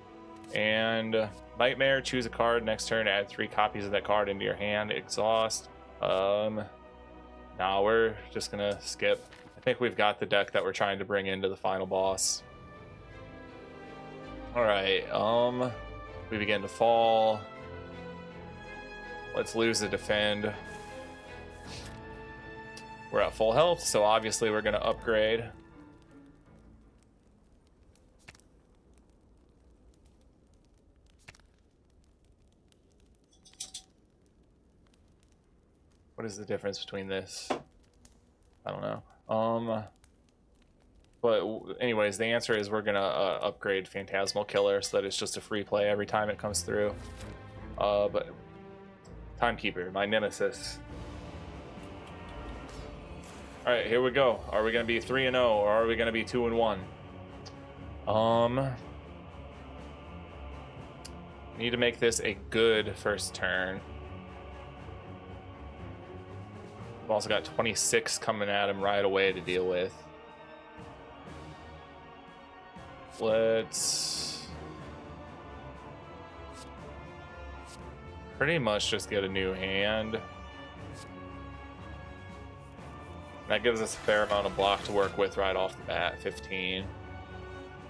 and nightmare. Choose a card next turn. Add 3 copies of that card into your hand. Exhaust. Now we're just gonna skip. I think we've got the deck that we're trying to bring into the final boss. All right. We begin to fall. Let's lose the defend. We're at full health, so obviously we're gonna upgrade. What is the difference between this? I don't know. But anyways, the answer is we're gonna upgrade Phantasmal Killer so that it's just a free play every time it comes through. But Timekeeper, my nemesis. All right, here we go. Are we gonna be 3-0 or are we gonna be 2-1? Need to make this a good first turn. We've also got 26 coming at him right away to deal with. Let's pretty much just get a new hand. That gives us a fair amount of block to work with right off the bat, 15.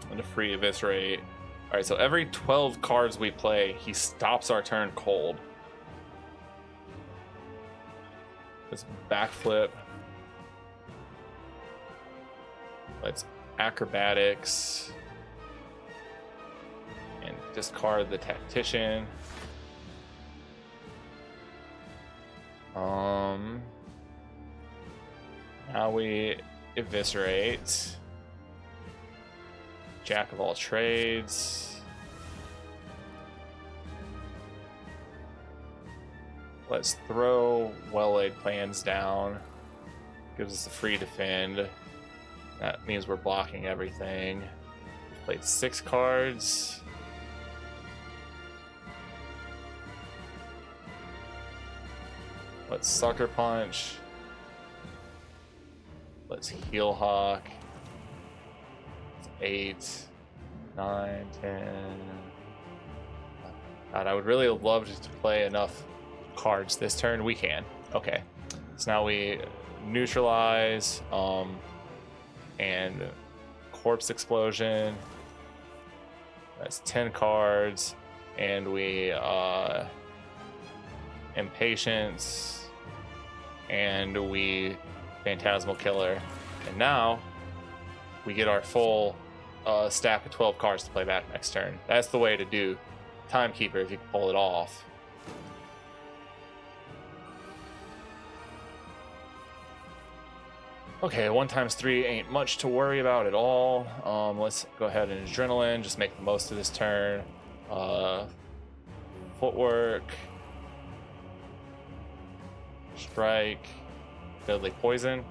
And a free eviscerate. All right, so every 12 cards we play, he stops our turn cold. Let's backflip. Let's acrobatics. And discard the tactician. Now we eviscerate. Jack of all trades. Let's throw well-laid plans down. Gives us a free defend. That means we're blocking everything. We've played 6 cards. Let's sucker punch. Let's heel hawk. 8, 9, 10. God, I would really love to play enough cards this turn. We can. Okay. So now we neutralize and corpse explosion. That's 10 cards. And we impatience and we phantasmal killer. And now we get our full stack of 12 cards to play back next turn. That's the way to do Timekeeper if you can pull it off. Okay, 1 times 3 ain't much to worry about at all. Let's go ahead and adrenaline, just make the most of this turn. Footwork, strike, deadly poison,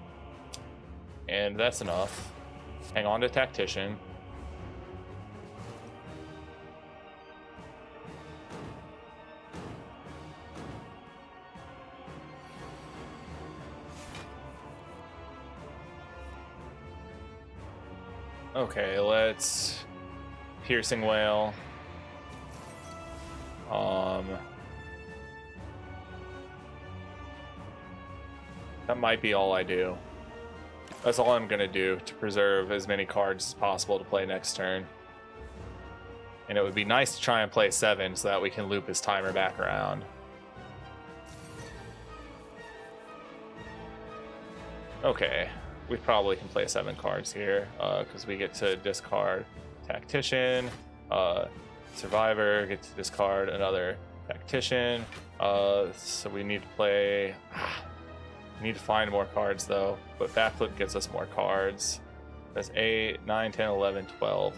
and that's enough. Hang on to tactician. Okay, let's piercing wail. That might be all I do. That's all I'm gonna do to preserve as many cards as possible to play next turn. And it would be nice to try and play 7 so that we can loop his timer back around. Okay, we probably can play 7 cards here because we get to discard tactician, survivor, get to discard another tactician. So we need to play. We need to find more cards though, but backflip gets us more cards. That's 8, 9, 10, 11, 12.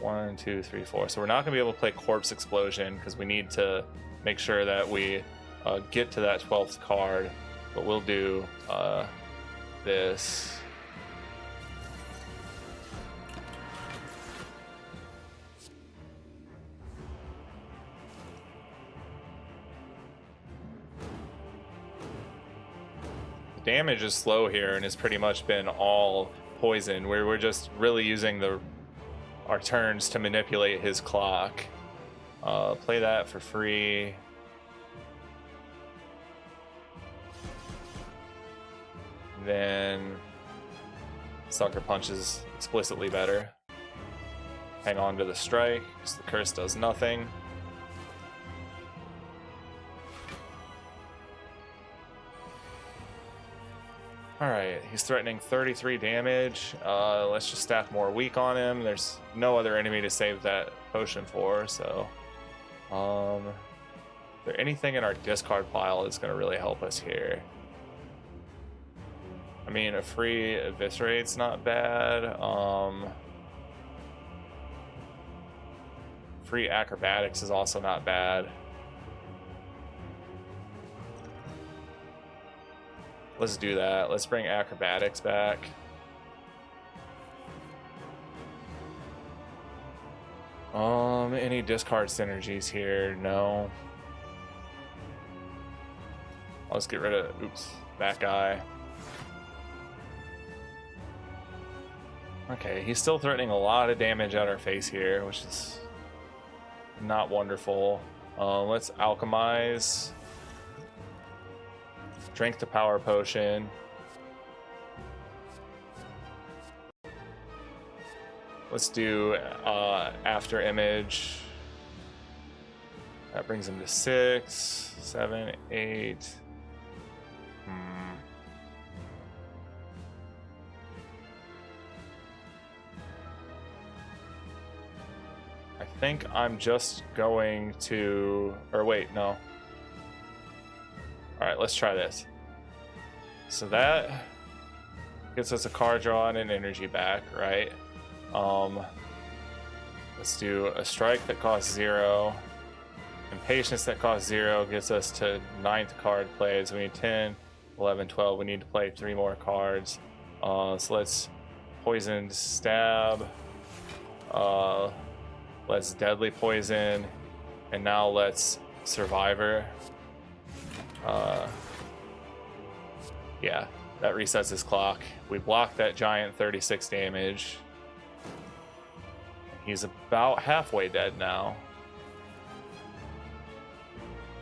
1, 2, 3, 4. So we're not going to be able to play corpse explosion because we need to make sure that we get to that 12th card. But we'll do this. The damage is slow here and has pretty much been all poison, where we're just really using our turns to manipulate his clock. Play that for free. Then Sucker Punch is explicitly better. Hang on to the strike, because the curse does nothing. Alright, he's threatening 33 damage. Let's just stack more weak on him. There's no other enemy to save that potion for, so... is there anything in our discard pile that's going to really help us here? I mean, a free eviscerate's not bad. Free acrobatics is also not bad. Let's do that. Let's bring acrobatics back. Any discard synergies here? No. Let's get rid of, oops, that guy. Okay, he's still threatening a lot of damage at our face here, which is not wonderful. Let's alchemize. Drink the power potion. Let's do after image. That brings him to 6, 7, 8. I think I'm just going to, or wait, no. All right, let's try this. So that gets us a card draw and an energy back, right? Let's do a strike that costs 0. Impatience that costs 0 gets us to 9th card played. So we need 10, 11, 12. We need to play 3 more cards. So let's poison stab. Let's deadly poison. And now let's survivor. Yeah, that resets his clock. We block that giant 36 damage. He's about halfway dead now.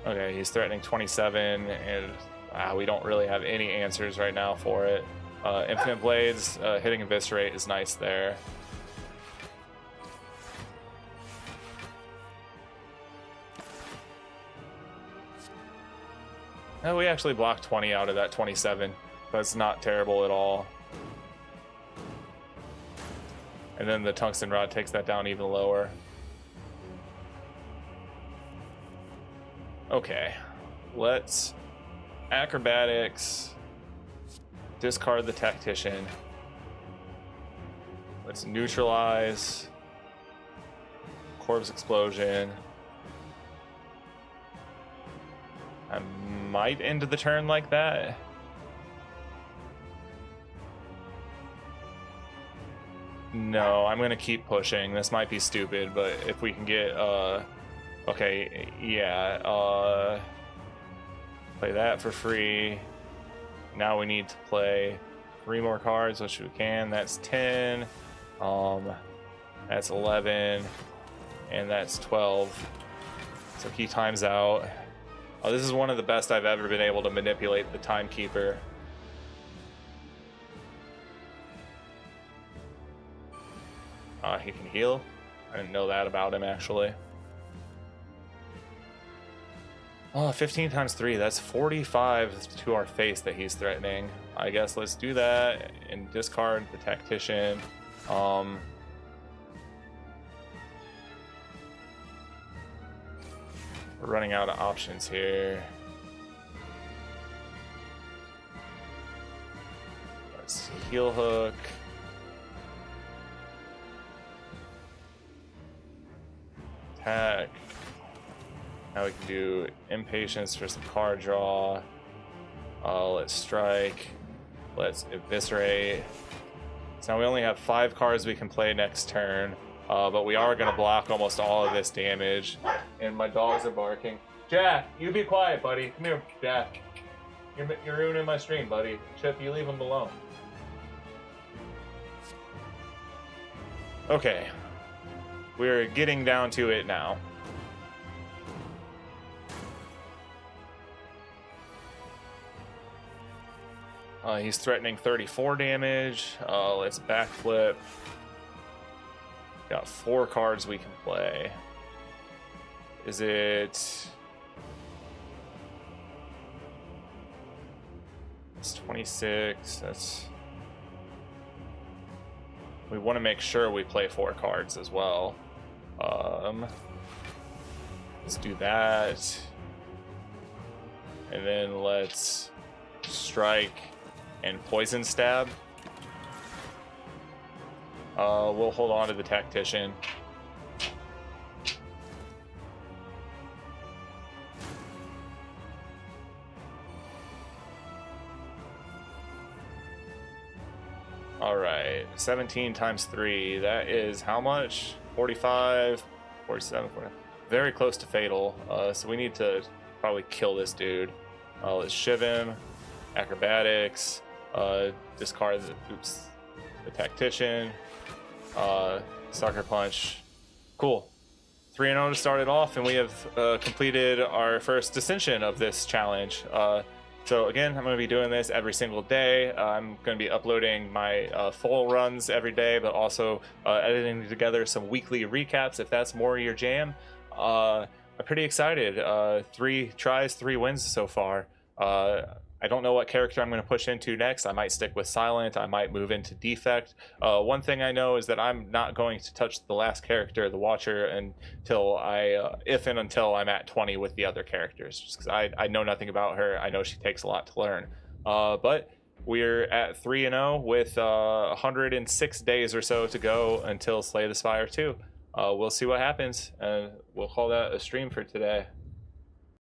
Okay, he's threatening 27, and we don't really have any answers right now for it. Infinite Blades, hitting Eviscerate is nice there. Oh, we actually blocked 20 out of that 27. That's not terrible at all. And then the Tungsten Rod takes that down even lower. Okay, let's acrobatics, discard the Tactician. Let's neutralize, Corpse Explosion. I might end the turn like that. No, I'm gonna keep pushing. This might be stupid, but if we can get okay, yeah, play that for free. Now we need to play 3 more cards, which we can. That's 10, that's 11, and that's 12. So he times out. Oh, this is one of the best I've ever been able to manipulate the Timekeeper. He can heal. I didn't know that about him, actually. Oh, 15 times 3, that's 45 to our face that he's threatening. I guess let's do that and discard the Tactician. We're running out of options here. Let's heal hook. Attack. Now we can do impatience for some card draw. Let's strike. Let's eviscerate. So now we only have 5 cards we can play next turn, but we are going to block almost all of this damage. And my dogs are barking. Jack, you be quiet, buddy. Come here, Jack. You're ruining my stream, buddy. Chip, you leave him alone. Okay. We're getting down to it now. He's threatening 34 damage. Let's backflip. Got 4 cards we can play. Is it... It's 26. That's... We want to make sure we play 4 cards as well. Let's do that. And then let's strike and poison stab. We'll hold on to the Tactician. All right, 17 times 3. That is how much? 45, 47, 40. Very close to fatal. So we need to probably kill this dude. Let's shiv him. Acrobatics. Discard the tactician. Sucker punch. Cool. 3-0 to start it off, and we have completed our first dissension of this challenge. So again, I'm going to be doing this every single day. I'm going to be uploading my full runs every day, but also editing together some weekly recaps if that's more your jam. I'm pretty excited. 3 tries, 3 wins so far. I don't know what character I'm going to push into next. I might stick with Silent. I might move into Defect. One thing I know is that I'm not going to touch the last character, the Watcher, until if and until I'm at 20 with the other characters. Just because I know nothing about her. I know she takes a lot to learn. But we're at 3-0 with 106 days or so to go until Slay the Spire 2. We'll see what happens, and we'll call that a stream for today.